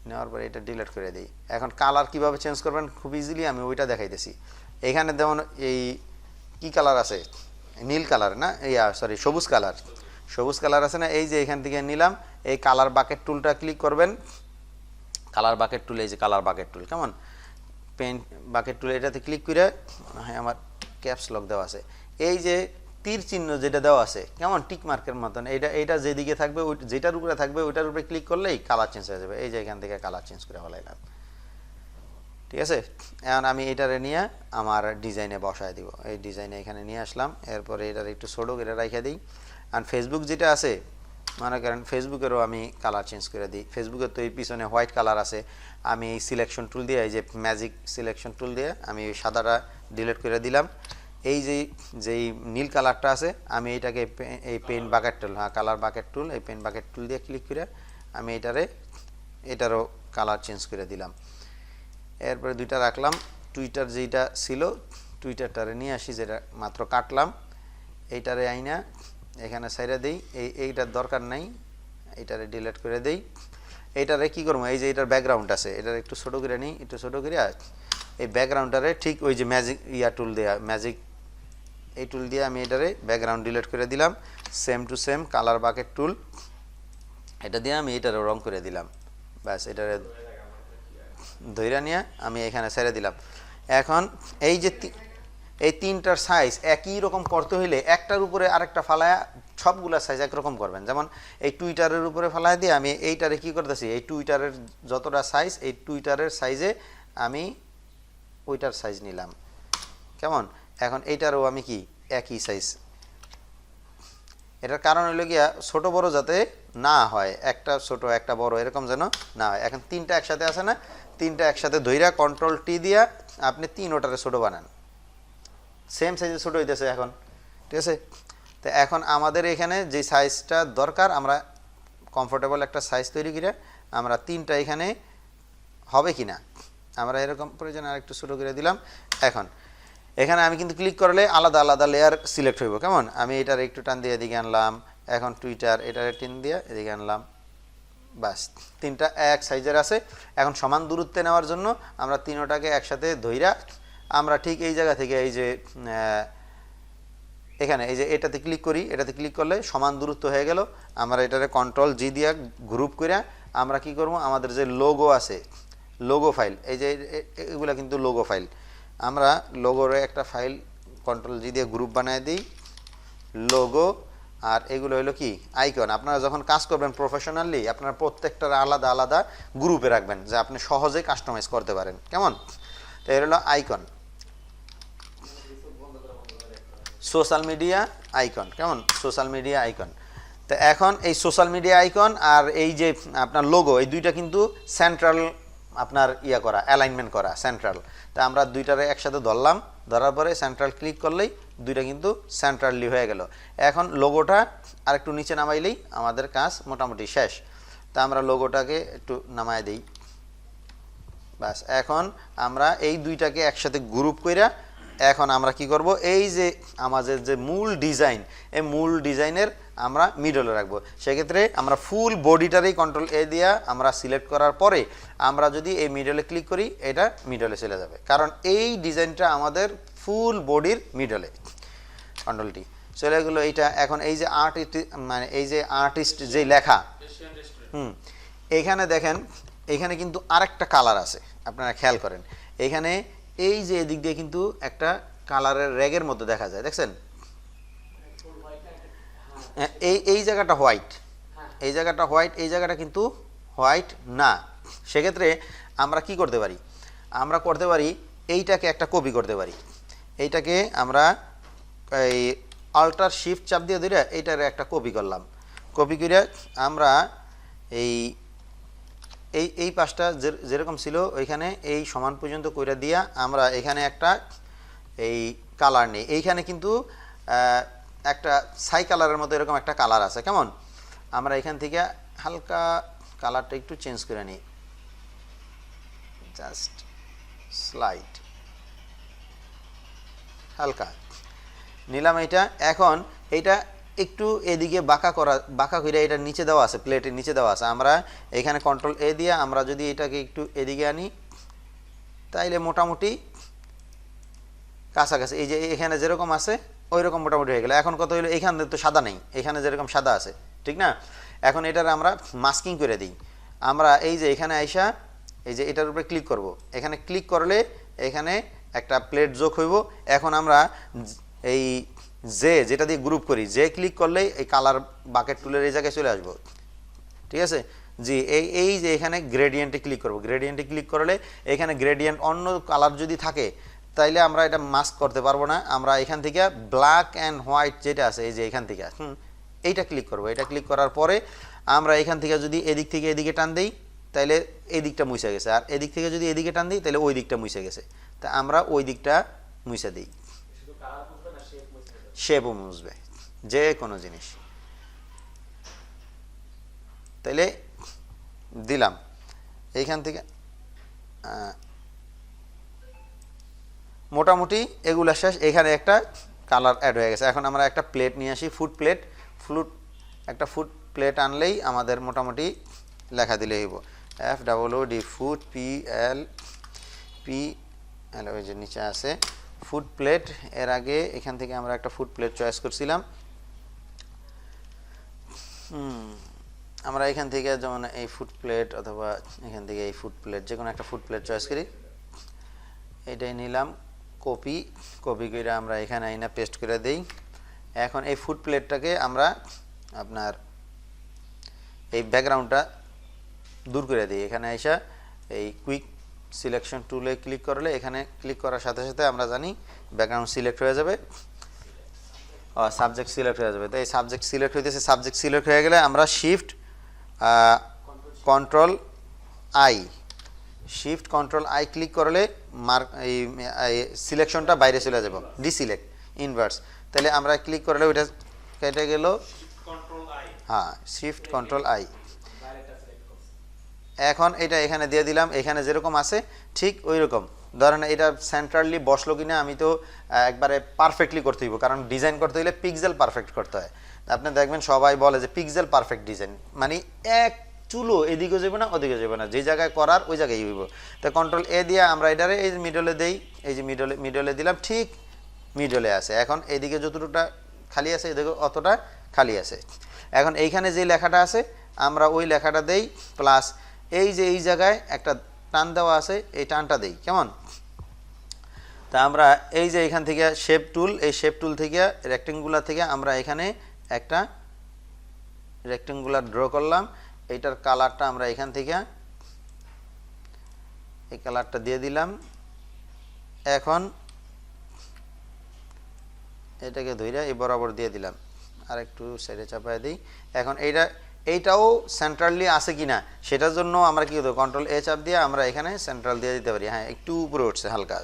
নেওয়ার পরে এটা ডিলিট করে দিই। এখন কালার কিভাবে চেঞ্জ করবেন খুব ইজিলি আমি ওইটা দেখাইতেছি। এখানে যেমন এই কি কালার আছে, নীল কালার না, এই সরি সবুজ কালার, সবুজ কালার আছে না, এই যে এখান থেকে নিলাম, এই কালার বাকেট টুলটা ক্লিক করবেন। কালার বাকেট টুল, এই যে কালার বাকেট টুল, কেমন পেন বাকেট টুল, এটাতে ক্লিক করে, হ্যাঁ আমার ক্যাপস লক দেওয়া আছে, এই যে তীর চিহ্ন যেটা দেওয়া আছে কেমন টিক মার্কের মতন, এটা যেদিকে থাকবে ওই যেটার উপরে থাকবে ওইটার উপরে ক্লিক করলেই কালার চেঞ্জ হয়ে যাবে। এই যে এখান থেকে কালার চেঞ্জ করে ফেলাইলাম, ঠিক আছে। এখন আমি এটারে নিয়ে আমার ডিজাইনে বসায় দিব, এই ডিজাইনে এখানে নিয়ে আসলাম, এরপরে এটার একটু ছোটো করে রেখে দিই। আর ফেসবুক যেটা আছে মনে করেন ফেসবুকেরও আমি কালার চেঞ্জ করে দিই। ফেসবুকের তো এই পিছনে হোয়াইট কালার আছে, আমি এই সিলেকশন টুল দিয়ে, এই যে ম্যাজিক সিলেকশন টুল দিয়ে আমি ওই সাদাটা ডিলিট করে দিলাম। এই যেই নীল কালারটা আছে আমি এইটাকে এই পেন বাকেট টুল, হ্যাঁ কালার বাকেট টুল, এই পেন বাকেট টুল দিয়ে ক্লিক করে আমি এটারও কালার চেঞ্জ করে দিলাম। এরপরে দুইটা রাখলাম, টুইটার যেটা ছিল টুইটারটারে নিয়ে আসি, যেটা মাত্র কাটলাম, এইটারে আইনা এখানে সাইডে দিই, এইটার দরকার নাই, এইটারে ডিলিট করে দেই। এইটারে কি করবো, এই যে এটার ব্যাকগ্রাউন্ড আছে এটার একটু ছোটো করে নিই, একটু ছোটো করে এই ব্যাকগ্রাউন্ডটারে ঠিক ওই যে ম্যাজিক টুল দেওয়া, ম্যাজিক এই টুল দিয়ে আমি এটারে ব্যাকগ্রাউন্ড ডিলিট করে দিলাম। Same to same colour bucket টুল, এটা দিয়ে আমি এটারও রং করে দিলাম। ব্যাস এটারে ধইরা নিয়ে আমি এখানে ছেড়ে দিলাম। এখন এই যে এই তিনটার সাইজ একই রকম করতে হইলে একটার উপরে আরেকটা ফালায়া সবগুলা সাইজ একরকম করবেন। যেমন এই টুইটারের উপরে ফালায় দিয়ে আমি এইটারে কি করতেছি, এই টুইটারের যতটা সাইজ এই টুইটারের সাইজে আমি ওইটার সাইজ নিলাম, কেমন। এখন এইটারও আমি কি একই সাইজ, এটার কারণ হইল গিয়া ছোট বড় যাতে না হয়, একটা ছোট একটা বড় এরকম যেন না হয়। এখন তিনটা একসাথে আছে না, তিনটা একসাথে ধইরা কন্ট্রোল টি দিয়া আপনি ওটারে ছোট বানান, সেম সাইজে ছোট হইতেছে এখন, ঠিক আছে। তো এখন আমাদের এখানে যে সাইজটা দরকার আমরা কমফোর্টেবল একটা সাইজ তৈরি করে আমরা তিনটা এখানে হবে কি না আমরা এরকম প্রয়োজন আর একটু ছোটো করে দিলাম। এখন এখানে আমি কিন্তু ক্লিক করলে আলাদা আলাদা লেয়ার সিলেক্ট হইব, কেমন। আমি এটার একটু টান দিয়ে এদিকে আনলাম, এখন টুইটার এটার টিন দিয়ে এদিকে আনলাম, বাস তিনটা এক সাইজের আছে। এখন সমান দূরত্বে নেওয়ার জন্য আমরা তিনোটাকে একসাথে ধইরা আমরা ঠিক এই জায়গা থেকে এই যে এখানে এই যে এটাতে ক্লিক করি, এটাতে ক্লিক করলে সমান দূরত্ব হয়ে গেল। আমরা এটারে কন্ট্রোল জি দিয়ে গ্রুপ করে আমরা কি করব, আমাদের যে লোগো আছে লোগো ফাইল, এই যে এগুলা কিন্তু লোগো ফাইল, আমরা লোগোর একটা ফাইল কন্ট্রোল জি দিয়ে গ্রুপ বানিয়ে দিই লোগো। আর এগুলো হলো কি আইকন। আপনারা যখন কাজ করবেন প্রফেশনালি আপনারা প্রত্যেকটার আলাদা আলাদা গ্রুপে রাখবেন যে আপনি সহজে কাস্টমাইজ করতে পারেন, কেমন। তো এর হলো আইকন, সোশ্যাল মিডিয়া আইকন, কেমন সোশ্যাল মিডিয়া আইকন। তো এখন এই সোশ্যাল মিডিয়া আইকন আর এই যে আপনার লোগো এই দুইটা কিন্তু সেন্ট্রাল আপনার করা অ্যালাইনমেন্ট করা সেন্ট্রাল। তা আমরা দুইটারে একসাথে ধরলাম, ধরার পরে সেন্ট্রাল ক্লিক করলেই দুইটা কিন্তু সেন্ট্রালি হয়ে গেল। এখন লোগোটা আর একটু নিচে নামাইলেই আমাদের কাজ মোটামুটি শেষ। তা আমরা লোগোটাকে একটু নামায় দিই, বাস। এখন আমরা এই দুইটাকে একসাথে গ্রুপ কইরা এখন আমরা কি করব, এই যে আমাদের যে মূল ডিজাইন এই মূল ডিজাইনের আমরা মিডলে রাখবো। সেক্ষেত্রে আমরা ফুল বডিটারই কন্ট্রোল এ দিয়া আমরা সিলেক্ট করার পরে আমরা যদি এই মিডলে ক্লিক করি এটা মিডলে চলে যাবে, কারণ এই ডিজাইনটা আমাদের ফুল বডির মিডলে। কন্ট্রোল টি চলে গেলো এইটা। এখন এই যে মানে এই যে আর্টিস্ট যে লেখা, এইখানে দেখেন এইখানে কিন্তু আরেকটা কালার আছে, আপনারা খেয়াল করেন এখানে এই যে এদিক দিয়ে কিন্তু একটা কালারের র্যাগের মধ্যে দেখা যায়, দেখছেন এই জায়গাটা হোয়াইট, এই জায়গাটা হোয়াইট, এই জায়গাটা কিন্তু হোয়াইট না। সেক্ষেত্রে আমরা কি করতে পারি, আমরা করতে পারি এইটাকে একটা কপি করতে পারি। এইটাকে আমরা এই অল্টার শিফট চাপ দিয়ে ধরে এইটার একটা কপি করলাম। কপি করে আমরা এই পাশটা যেরকম ছিল ওইখানে এই সমান পর্যন্ত কইরা দিয়া আমরা এখানে একটা এই কালার নেই। এইখানে কিন্তু একটা ছাই কালারের মতো এরকম একটা কালার আছে, কেমন। আমরা এখান থেকে হালকা কালারটা একটু চেঞ্জ করে নিই, জাস্ট স্লাইড হালকা নিলাম এইটা। এখন এইটা একটু এদিকে বাঁকা করে এটা নিচে দেওয়া আছে, প্লেটের নিচে দেওয়া আছে। আমরা এখানে কন্ট্রোল এ দিয়ে আমরা যদি এটাকে একটু এদিকে আনি তাইলে মোটামুটি কাছাকাছি, এই যে এখানে যেরকম আছে ওই রকম মোটামুটি হয়ে গেল। এখন কত হলো, এখানে তো সাদা নেই, এখানে যেরকম সাদা আছে, ঠিক না? এখন এটার আমরা মাস্কিং করে দিই। আমরা এই যে এখানে আইসা এই যে এটার উপরে ক্লিক করব, এখানে ক্লিক করলে এখানে একটা প্লেট যোগ হইব। এখন আমরা এই যেটা দিয়ে গ্রুপ করি, ক্লিক করলেই এই কালার বাকেট টুলের এই জায়গায় চলে আসবো, ঠিক আছে জি। এই যে এখানে গ্রেডিয়েন্টে ক্লিক করব, গ্রেডিয়েন্টে ক্লিক করলে এখানে গ্রেডিয়েন্ট অন্য কালার যদি থাকে তাইলে আমরা এটা মাস্ক করতে পারবো না। আমরা এখান থেকে ব্ল্যাক অ্যান্ড হোয়াইট যেটা আছে এই যে এখান থেকে এইটা ক্লিক করব। এটা ক্লিক করার পরে আমরা এখান থেকে যদি এদিক থেকে এদিকে টান দিই তাইলে এই দিকটা মুছে গেছে, আর এদিক থেকে যদি এদিকে টান দিই তাহলে ওই দিকটা মুছে গেছে। তা আমরা ওই দিকটা মুছে দিই, শেপও মুছবে, যে কোনো জিনিস। তাইলে দিলাম এইখান থেকে মোটামুটি এগুলা শেষ। এখানে একটা কালার অ্যাড হয়ে গেছে। এখন আমরা একটা প্লেট নিয়ে আসি, ফুড প্লেট আনলেই আমাদের মোটামুটি লেখা দিলেই হইব FOOD ফুড PL ওই যে নিচে আছে ফুড প্লেট। এর আগে এখান থেকে আমরা একটা ফুড প্লেট চয়েস করছিলাম। আমরা এখান থেকে যেমন এই ফুড প্লেট অথবা এখান থেকে এই ফুড প্লেট, যে কোনো একটা ফুড প্লেট চয়েস করি। এটাই নিলাম, কপি করে আমরা এখানে আইনা পেস্ট করে দেই। এখন এই ফুড প্লেটটাকে আমরা আপনার এই ব্যাকগ্রাউন্ডটা দূর করে দিই। এখানে এসে এই কুইক সিলেকশন টুলে ক্লিক করলে, এখানে ক্লিক করার সাথে সাথে আমরা জানি ব্যাকগ্রাউন্ড সিলেক্ট হয়ে যাবে, সাবজেক্ট সিলেক্ট হয়ে যাবে। তো এই সাবজেক্ট সিলেক্ট হইতেছে, সাবজেক্ট সিলেক্ট হয়ে গেলে আমরা শিফট কন্ট্রোল আই ক্লিক করলে এই সিলেকশনটা বাইরে চলে যাব, ডিসিলেক্ট ইনভার্স। তাহলে আমরা ক্লিক করলে ওইটা কেটে গেল। হ্যাঁ, শিফট কন্ট্রোল আই। এখন এটা এখানে দিয়ে দিলাম, এখানে যেরকম আছে ঠিক ওই রকম। ধরেন এটা সেন্ট্রালি বসলো কিনা আমি তো একবারে পারফেক্টলি করতে হইব, কারণ ডিজাইন করতে হলে পিক্সেল পারফেক্ট করতে হয়। আপনি দেখবেন সবাই বলে যে পিক্সেল পারফেক্ট ডিজাইন, মানে এক চুলো এদিকে যাবে না ওদিকে যাবে না, যে জায়গায় করার ওই জায়গায় হইব। তো কন্ট্রোল এ দিয়ে আমরা এটারে এই মিডলে দেই, এই যে মিডলে দিলাম, ঠিক মিডলে আছে। এখন এইদিকে যতটুকটা খালি আছে এদিকে অতটা খালি আছে। এখন এইখানে যে লেখাটা আছে আমরা ওই লেখাটা দেই, প্লাস এই যে এই জায়গায় একটা টান দেওয়া আছে এই টানটা দেই, কেমন? তা আমরা এই যে এখান থেকে শেপ টুল, এই শেপ টুল থেকে রেক্টেঙ্গুলার থেকে আমরা এখানে একটা রেক্টেঙ্গুলার ড্র করলাম। এইটার কালারটা আমরা এখান থেকে এই কালারটা দিয়ে দিলাম। এখন এটাকে ধইরা এই বরাবর দিয়ে দিলাম, আর একটু সাইডে চাপায় দিই। এখন এইটাও সেন্ট্রালি আছে কিনা সেটার জন্য আমরা কি করব, কন্ট্রোল এ চাপ দিয়ে আমরা এখানে সেন্ট্রাল দিয়ে দিতে পারি। হ্যাঁ, একটু উপরে উঠছে হালকা,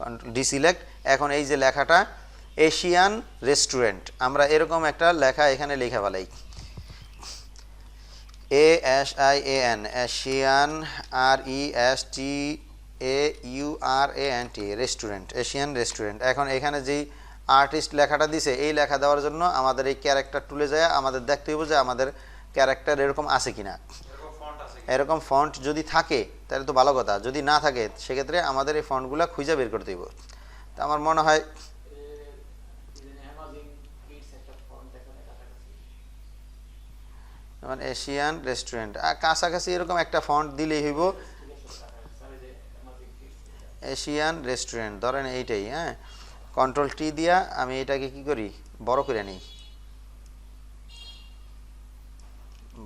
কন্ট্রোল ডিসিলেক্ট। এখন এই যে লেখাটা এশিয়ান রেস্টুরেন্ট, আমরা এরকম একটা লেখা এখানে লিখে ফেলাই, ASIAN Asian RESTAURANT restaurant, Asian restaurant. এখন এখানে যেই আর্টিস্ট লেখাটা দিছে এই লেখা দেওয়ার জন্য আমাদের এই ক্যারেক্টার টুলে যায় আমাদের দেখতে হবে যে আমাদের ক্যারেক্টার এরকম আছে কিনা। এরকম ফন্ট যদি থাকে তাহলে তো ভালো কথা, যদি না থাকে সেক্ষেত্রে আমাদের এই ফন্টগুলো খুঁজে বের করতে হবে। তো আমার মনে হয় যেমন এশিয়ান রেস্টুরেন্ট কাছাকাছি এরকম একটা ফন্ট দিলেই হইব, এশিয়ান রেস্টুরেন্ট ধরেন এইটাই। হ্যাঁ, কন্ট্রোল টি দিয়া আমি এটাকে কি করি, বড় করে নিই,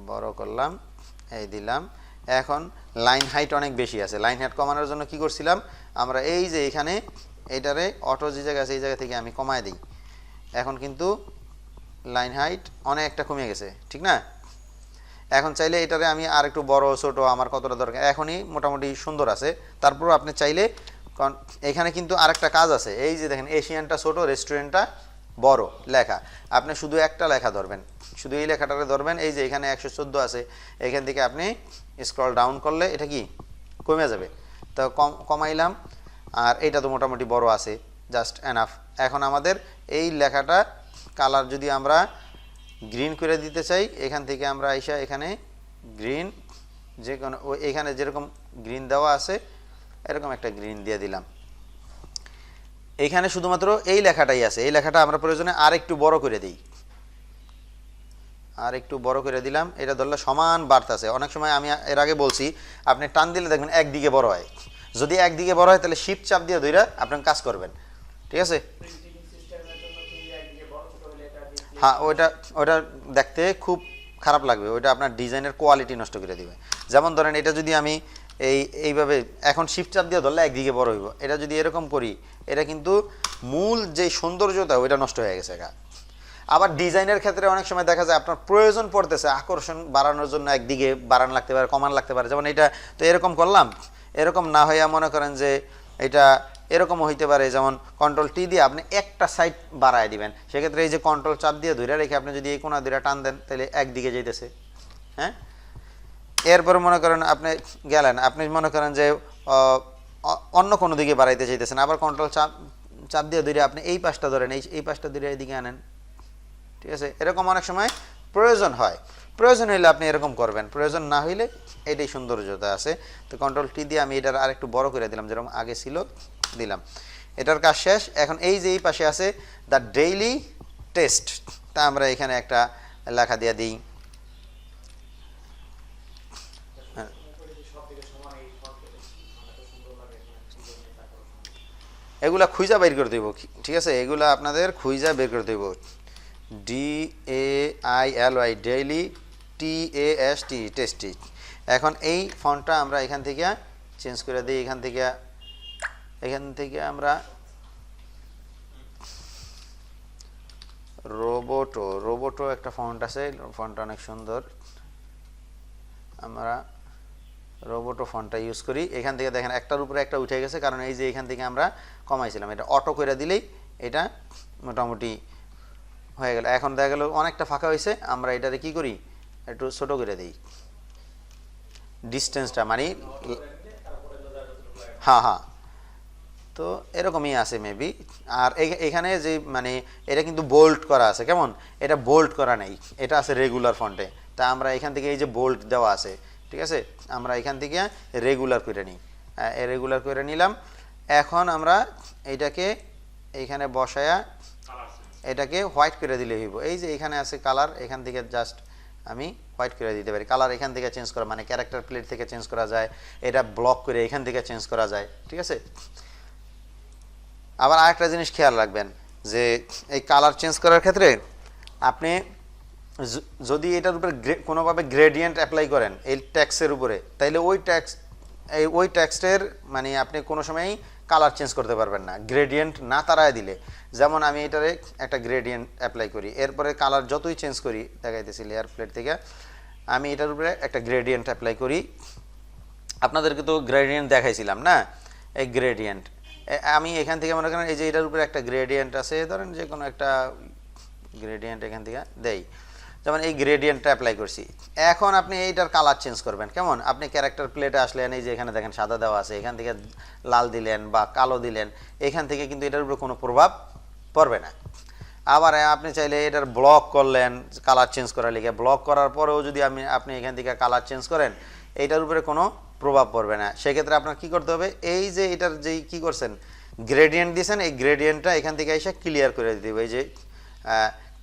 বড় করলাম, এই দিলাম। এখন লাইন হাইট অনেক বেশি আছে, লাইন হাইট কমানোর জন্য কি করছিলাম আমরা, এই যে এখানে এইটারে অটো যে জায়গা আছে এই জায়গা থেকে আমি কমায় দিই। এখন কিন্তু লাইন হাইট অনেকটা কমে গেছে, ঠিক না? এখন চাইলে এটারে আমি আর একটু বড় ছোট আমার কতটা দরকার, এখনই মোটামুটি সুন্দর আছে। তারপরও আপনি চাইলে এখানে কিন্তু আরেকটা কাজ আছে, এই যে দেখেন এশিয়ানটা ছোট রেস্টুরেন্টটা বড় লেখা, আপনি শুধু একটা লেখা ধরবেন, শুধু এই লেখাটাকে ধরবেন। এই যে এখানে 114 আছে, এখান থেকে আপনি স্ক্রল ডাউন করলে এটা কি কমে যাবে, তো কমাইলাম, আর এইটা তো মোটামুটি বড় আছে, জাস্ট এনাফ। এখন আমাদের এই লেখাটা কালার যদি আমরা গ্রিন করে দিতে চাই, এখান থেকে আমরা আইসা এখানে গ্রিন, যে কোনো এখানে যেরকম গ্রিন দেওয়া আছে এরকম একটা গ্রিন দিয়ে দিলাম। এইখানে শুধুমাত্র এই লেখাটাই আছে, এই লেখাটা আমরা প্রয়োজনে আর একটু বড় করে দিই, আর একটু বড় করে দিলাম। এটা ধরলে সমান বাড়তেছে। অনেক সময় আমি এর আগে বলছি, আপনি টান দিলে দেখবেন একদিকে বড় হয়। যদি একদিকে বড় হয় তাহলে শিফট চাপ দিয়ে ধরে আপনার কাজ করবেন, ঠিক আছে? হ্যাঁ, ওইটা দেখতে খুব খারাপ লাগবে, ওইটা আপনার ডিজাইনের কোয়ালিটি নষ্ট করে দিবে। যেমন ধরেন এটা যদি আমি এইভাবে এখন শিফট চাপ দিয়ে ধরলে একদিকে বড় হইব, এটা যদি এরকম করি, এটা কিন্তু মূল যে সৌন্দর্যতা ওইটা নষ্ট হয়ে গেছে। আবার ডিজাইনের ক্ষেত্রে অনেক সময় দেখা যায় আপনার প্রয়োজন পড়তেছে আকর্ষণ বাড়ানোর জন্য একদিকে বাড়ানো লাগতে পারে, কমান লাগতে পারে। যেমন এটা তো এরকম করলাম, এরকম না হইয়া মনে করেন যে এটা এরকমও হইতে পারে, যেমন কন্ট্রোল টি দিয়ে আপনি একটা সাইড বাড়ায় দিবেন, সেক্ষেত্রে এই যে কন্ট্রোল চাপ দিয়ে ধরে রেখে আপনি যদি এই কোণা ধরে টান দেন তাহলে একদিকে যাইতেছে। হ্যাঁ, এরপরে মনে করেন আপনি গেলেন, আপনি মনে করেন যে অন্য কোনো দিকে বাড়াইতে চাইতেছেন, আবার কন্ট্রোল চাপ দিয়ে ধরে আপনি এই পাশটা ধরেন, এই পাশটা ধরে এইদিকে আনেন, ঠিক আছে? এরকম অনেক সময় প্রয়োজন হয়, প্রয়োজন হইলে আপনি এরকম করবেন, প্রয়োজন না হইলে এটাই সৌন্দর্যতা আছে। তো কন্ট্রোল টি দিয়ে আমি এটার আর একটু বড় করে দিলাম, যেরকম আগে ছিল দিলাম। এটার কাজ শেষ। এখন এই যে এই পাশে আছে দ্য ডেইলি টেস্ট, তা আমরা এখানে একটা লেখা দিয়ে দিই। এগুলা খুঁজা বের করে দেব, ঠিক আছে? এগুলা আপনাদের খুঁজা বের করে দেব। DAILY daily, TAST tasty. এখন এই ফন্টটা আমরা এখান থেকে চেঞ্জ করে দিই, এখান থেকে আমরা রোবোটো একটা ফন্ট আছে, ফন্টটা অনেক সুন্দর, আমরা রোবোটো ফন্টটা ইউজ করি। এখান থেকে দেখেন একটার উপরে একটা উঠে গেছে, কারণ এই যে এখান থেকে আমরা কমাইছিলাম, এটা অটো করে দিলেই এটা মোটামুটি হয়ে গেল। এখন দেখা গেল অনেকটা ফাঁকা হয়েছে, আমরা এটারে কি করি, একটু ছোট করে দিই ডিস্টেন্সটা, মানে হ্যাঁ, তো এরকমই আছে মেবি। আর এখানে যে মানে এটা কিন্তু বোল্ড করা আছে, কেমন? এটা বোল্ড করা নেই, এটা আছে রেগুলার ফন্টে। তা আমরা এখান থেকে এই যে বোল্ড দেওয়া আছে, ঠিক আছে, আমরা এখান থেকে রেগুলার করে নিই, রেগুলার করে নিলাম। এখন আমরা এইটাকে এইখানে বসায়া এটাকে হোয়াইট করে দিলে হইব। এই যে এখানে আছে কালার, এখান থেকে জাস্ট আমি হোয়াইট করে দিতে পারি। কালার এখান থেকে চেঞ্জ করা, মানে ক্যারেক্টার প্লেট থেকে চেঞ্জ করা যায়, এটা ব্লক করে এখান থেকে চেঞ্জ করা যায়, ঠিক আছে? আবার আরেকটা জিনিস খেয়াল রাখবেন যে এই কালার চেঞ্জ করার ক্ষেত্রে আপনি যদি এটার উপরে কোনোভাবে গ্রেডিয়েন্ট অ্যাপ্লাই করেন এই ট্যাক্সের উপরে, তাইলে ওই ট্যাক্সের মানে আপনি কোনো সময়ই কালার চেঞ্জ করতে পারবেন না গ্রেডিয়েন্ট না তারায় দিলে। যেমন আমি এটারে একটা গ্রেডিয়েন্ট অ্যাপ্লাই করি, এরপরে কালার যতই চেঞ্জ করি, দেখাইতেছি লেয়ার প্লেট থেকে, আমি এটার উপরে একটা গ্রেডিয়েন্ট অ্যাপ্লাই করি। আপনাদেরকে তো গ্রেডিয়েন্ট দেখাইছিলাম না, এই গ্রেডিয়েন্ট আমি এখান থেকে মনে করেন এই যে এটার উপরে একটা গ্রেডিয়েন্ট আছে, ধরেন যে কোনো একটা গ্রেডিয়েন্ট এখান থেকে দেই, যেমন এই গ্রেডিয়েন্টটা অ্যাপ্লাই করছি। এখন আপনি এইটার কালার চেঞ্জ করবেন, কেমন? আপনি ক্যারেক্টার প্লেটে আসলেন, এই যে এখানে দেখেন সাদা দেওয়া আছে, এখান থেকে লাল দিলেন বা কালো দিলেন, এখান থেকে কিন্তু এটার উপরে কোনো প্রভাব পড়বে না। আবার আপনি চাইলে এটার ব্লক করলেন কালার চেঞ্জ করার লিগে, ব্লক করার পরেও যদি আপনি এখান থেকে কালার চেঞ্জ করেন, এইটার উপরে কোনো প্রভাব পড়বে না। সেক্ষেত্রে আপনার কি করতে হবে, এই যে এটার যেই কি করছেন গ্রেডিয়েন্ট দিয়েছেন, এই গ্রেডিয়েন্টটা এখান থেকে এসে ক্লিয়ার করে দিতে হবে। এই যে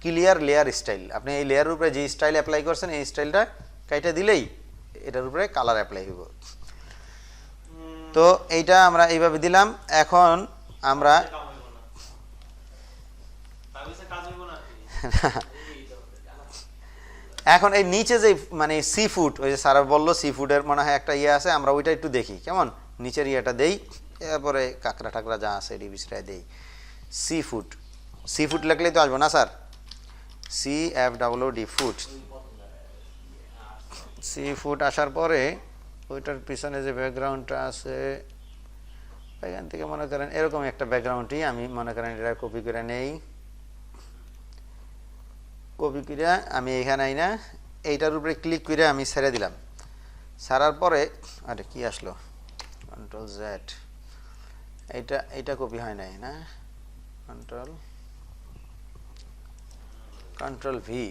ক্লিয়ার লেয়ার স্টাইল, আপনি এই লেয়ারের উপরে যে স্টাইল অ্যাপ্লাই করছেন এই স্টাইলটা কাইটা দিলেই এটার উপরে কালার অ্যাপ্লাই হইব। তো এইটা আমরা এইভাবে দিলাম। এখন আমরা এখন এই নিচে যে মানে সি ফুড, ওই যে স্যার বললো সি ফুডের মনে হয় একটা ইয়ে আছে, আমরা ওইটা একটু দেখি, কেমন? নিচের ইয়েটা দেই, এরপরে কাঁকড়া টাকড়া যা আছে এটি বিছড়ায় দেই। সি ফুড লিখলেই তো আসবো না sir, CFOOD food, sea food আসার পরে ওইটার পিছনে যে ব্যাকগ্রাউন্ডটা আছে এখান থেকে মনে করেন এরকম একটা ব্যাকগ্রাউন্ডই আমি মনে করেন এটা কপি করে নেই, কপি করে আমি এখানে আই না এইটার উপরে ক্লিক করে আমি ছেড়ে দিলাম। ছাড়ার পরে আরে কি আসলো, কন্ট্রোল জেড, এটা কপি হয় নাই না, control V,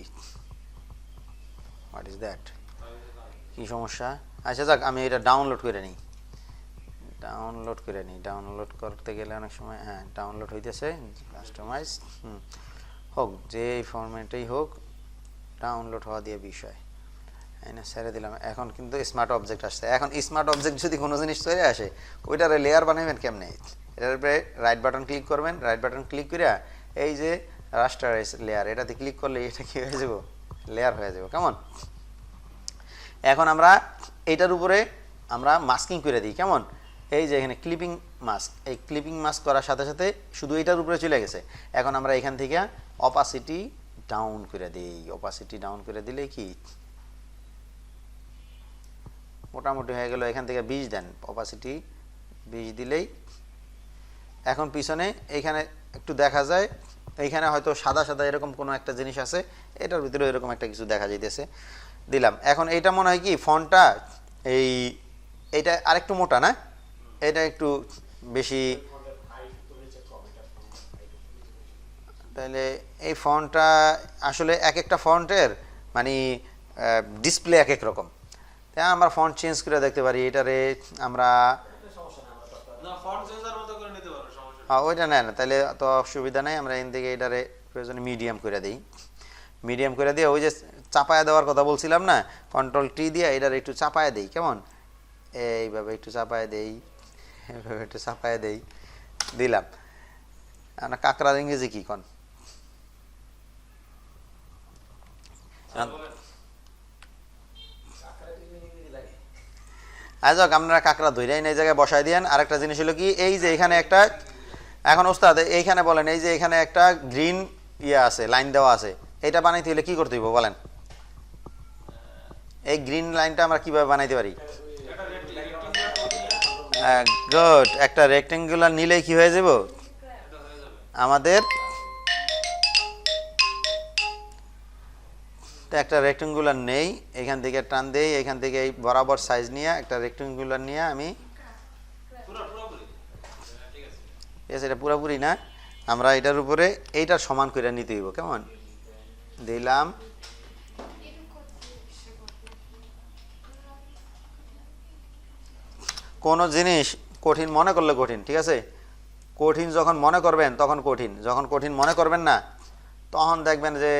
what is that, কি সমস্যা? আচ্ছা যাক, আমি এটা ডাউনলোড করে নিই, ডাউনলোড করতে গেলে অনেক সময় হ্যাঁ ডাউনলোড হইতেছে, কাস্টমাইজ হোক, যে ফরম্যাটেই হোক ডাউনলোড হওয়া দিয়ে বিষয়, না ছেড়ে দিলাম। এখন কিন্তু স্মার্ট অবজেক্ট আসছে। এখন স্মার্ট অবজেক্ট যদি কোনো জিনিস চলে আসে, ওইটারে লেয়ার বানাবেন কেমনে? এটার উপরে রাইট বাটন ক্লিক করবেন, রাইট বাটন ক্লিক করে এই যে রাস্টারাইজ লেয়ার, এটাতে ক্লিক করলে এটা কি হয়ে যাব, লেয়ার হয়ে যাব। কেমন? এখন আমরা এইটার উপরে আমরা মাস্কিং করে দিই। কেমন? এই যে এখানে ক্লিপিং মাস্ক, এই ক্লিপিং মাস্ক করার সাথে সাথে শুধু এইটার উপরে চলে গেছে। এখন আমরা এখান থেকে অপাসিটি ডাউন করে দিই। অপাসিটি ডাউন করে দিলে কি মোটামুটি হয়ে গেল। এখান থেকে 20 দেন, অপাসিটি 20 দিলেই এখন পিছনে এইখানে একটু দেখা যায়, এইখানে হয়তো সাদা সাদা এরকম কোনো একটা জিনিস আছে, এটার ভিতরে এরকম একটা কিছু দেখা যাইতেছে, দিলাম। এখন এইটা মনে হয় কি ফন্টটা এইটা আরেকটু মোটা না, এটা একটু বেশি, তাহলে এই ফন্টটা আসলে এক একটা ফন্টের মানে ডিসপ্লে এক এক রকম, তাই আমরা ফন্ট চেঞ্জ করে দেখতে পারি। এটারে আমরা না ফন্ট চেঞ্জার মতো করে নিতে পারো, সমস্যা নেই। ওইটা নেয় না, তাহলে তো অসুবিধা নেই। আমরা এখান থেকে এটারে প্রয়োজনে মিডিয়াম করে দিই। মিডিয়াম করে দিয়ে ওই যে চাপায়া দেওয়ার কথা বলছিলাম না, কন্ট্রোল টি দিয়ে এটার একটু চাপায়া দেই। কেমন? এইভাবে একটু চাপায়া দেই, এইভাবে একটু চাপায়া দেই, দিলাম। আমরা কাঁকড়ার ইংরেজি কি কন? আজ আপনারা কাঁকড়া ধইরাই এই জায়গায় বসাই দিয়েন। আরেকটা জিনিস হলো কি, এই যে এখানে একটা, এখন ওস্তাদ এইখানে বলেন, এই যে এখানে একটা গ্রিন ইয়ে আছে, লাইন দেওয়া আছে, এটা বানাইতে হলে কি করতে হইব বলেন? এই গ্রিন লাইনটা আমরা কিভাবে বানাইতে পারি? গুড, একটা রেক্টেঙ্গুলার নিলেই কি হয়ে যাব আমাদের? একটা রেক্টেঙ্গুলার নেই, এখান থেকে টান দেই, এখান থেকে এই বরাবর সাইজ নিয়ে একটা রেক্টেঙ্গুলার নিয়ে আমি, ঠিক আছে, এটা পুরোপুরি না, আমরা এটার উপরে এইটার সমান করে নিতে হইব। কেমন? দিলাম। কোনো জিনিস কঠিন মনে করলে কঠিন, ঠিক আছে, কঠিন যখন মনে করবেন তখন কঠিন, যখন কঠিন মনে করবেন না তখন দেখবেন যে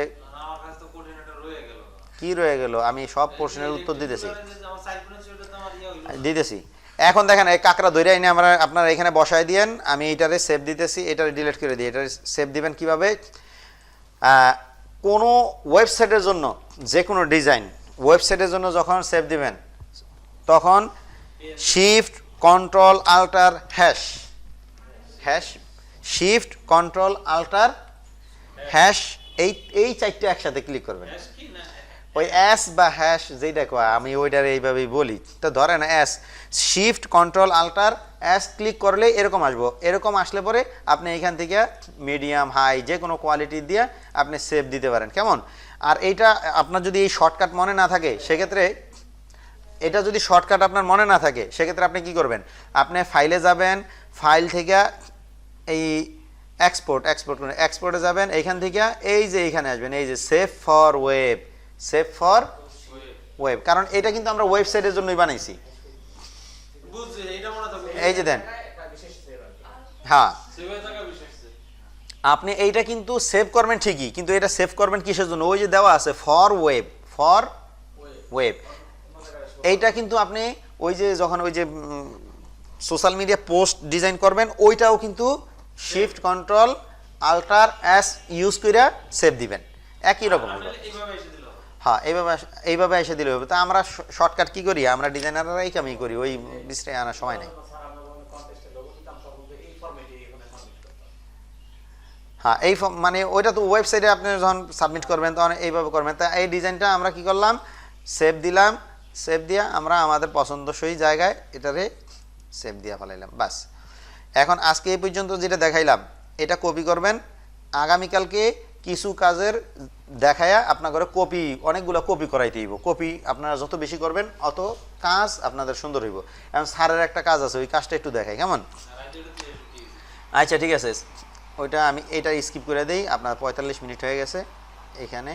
আমার কাছে তো কঠিন একটা রয়ে গেল। কি রয়ে গেল। আমি সব প্রশ্নের উত্তর দিতেছি আমার সাইড পোটেনশিয়ালটা তো আমার হইলো। দিতেছি। এখন দেখেন এই কাঁকড়া ধরে এনে আমরা আপনারা এখানে বসাই দিয়েন, আমি এটারে সেভ দিতেছি, এটারে ডিলিট করে দিই। এটারে সেভ দিবেন কিভাবে? কোনো ওয়েবসাইটের জন্য যে কোনো ডিজাইন ওয়েবসাইটের জন্য যখন সেভ দিবেন তখন shift control alter hash, shift control alter hash, এই চারটে একসাথে ক্লিক করবেন। হ্যাশ কি না ওই এস বা হ্যাশ যেটা কয়, আমি ওইটার এইভাবেই বলি, তো ধরেন S, shift control alter S click করলে এরকম আসবো। এরকম আসলে পরে আপনি এইখান থেকে মিডিয়াম হাই যে কোনো কোয়ালিটি দিয়ে আপনি সেভ দিতে পারেন। কেমন? আর এইটা আপনার যদি এই শর্টকাট মনে না থাকে সেক্ষেত্রে, এটা যদি শর্টকাট আপনার মনে না থাকে সেক্ষেত্রে আপনি কি করবেন? আপনি ফাইলে যাবেন, ফাইল থেকে এই এক্সপোর্টে যাবেন, এইখান থেকে এই যে এইখানে আসবেন, এই যে save for web, save for web, কারণ এটা কিন্তু আমরা ওয়েবসাইটের জন্যই বানাইছি। বুঝছি, এইটা মনে থাকবে। এই যে দেন, হ্যাঁ সেভের জায়গা বিশেষ সেভ। আপনি এইটা কিন্তু সেভ করবেন ঠিকই, কিন্তু এটা সেভ করবেন কিসের জন্য? ওই যে দেওয়া আছে ফর ওয়েব, ফর ওয়েব, এইটা কিন্তু আপনি ওই যে যখন ওই যে সোশ্যাল মিডিয়া পোস্ট ডিজাইন করবেন ওইটাও কিন্তু shift control alter S use করে সেভ দিবেন, একই রকম হবে। এইভাবে এসে দিল। হ্যাঁ এইভাবে এসে দিলে হবে। তা আমরা শর্টকাট কি করি? আমরা ডিজাইনাররা এই কামই করি, ওই বিশ্রায় আনার সময় নেই। হ্যাঁ এই মানে ওইটা তো ওয়েবসাইটে আপনি যখন সাবমিট করবেন তখন এইভাবে করবেন। তা এই ডিজাইনটা আমরা কি করলাম? সেভ দিলাম, সেভ দিয়া আমরা আমাদের পছন্দসই জায়গায় এটারে সেভ দিয়া ফেলাইলাম, বাস। এখন আজকে এই পর্যন্ত যেটা দেখাইলাম এটা কপি করবেন, আগামীকালকে কিছু কাজের দেখায়া আপনার ঘরে কপি অনেকগুলো কপি করাইতে হইব। কপি আপনারা যত বেশি করবেন অত কাজ আপনাদের সুন্দর হইব। এখন স্যারের একটা কাজ আছে, ওই কাজটা একটু দেখাই কেমন? আচ্ছা ঠিক আছে, ওইটা আমি এটা স্কিপ করে দিই। আপনার 45 মিনিট হয়ে গেছে। এখানে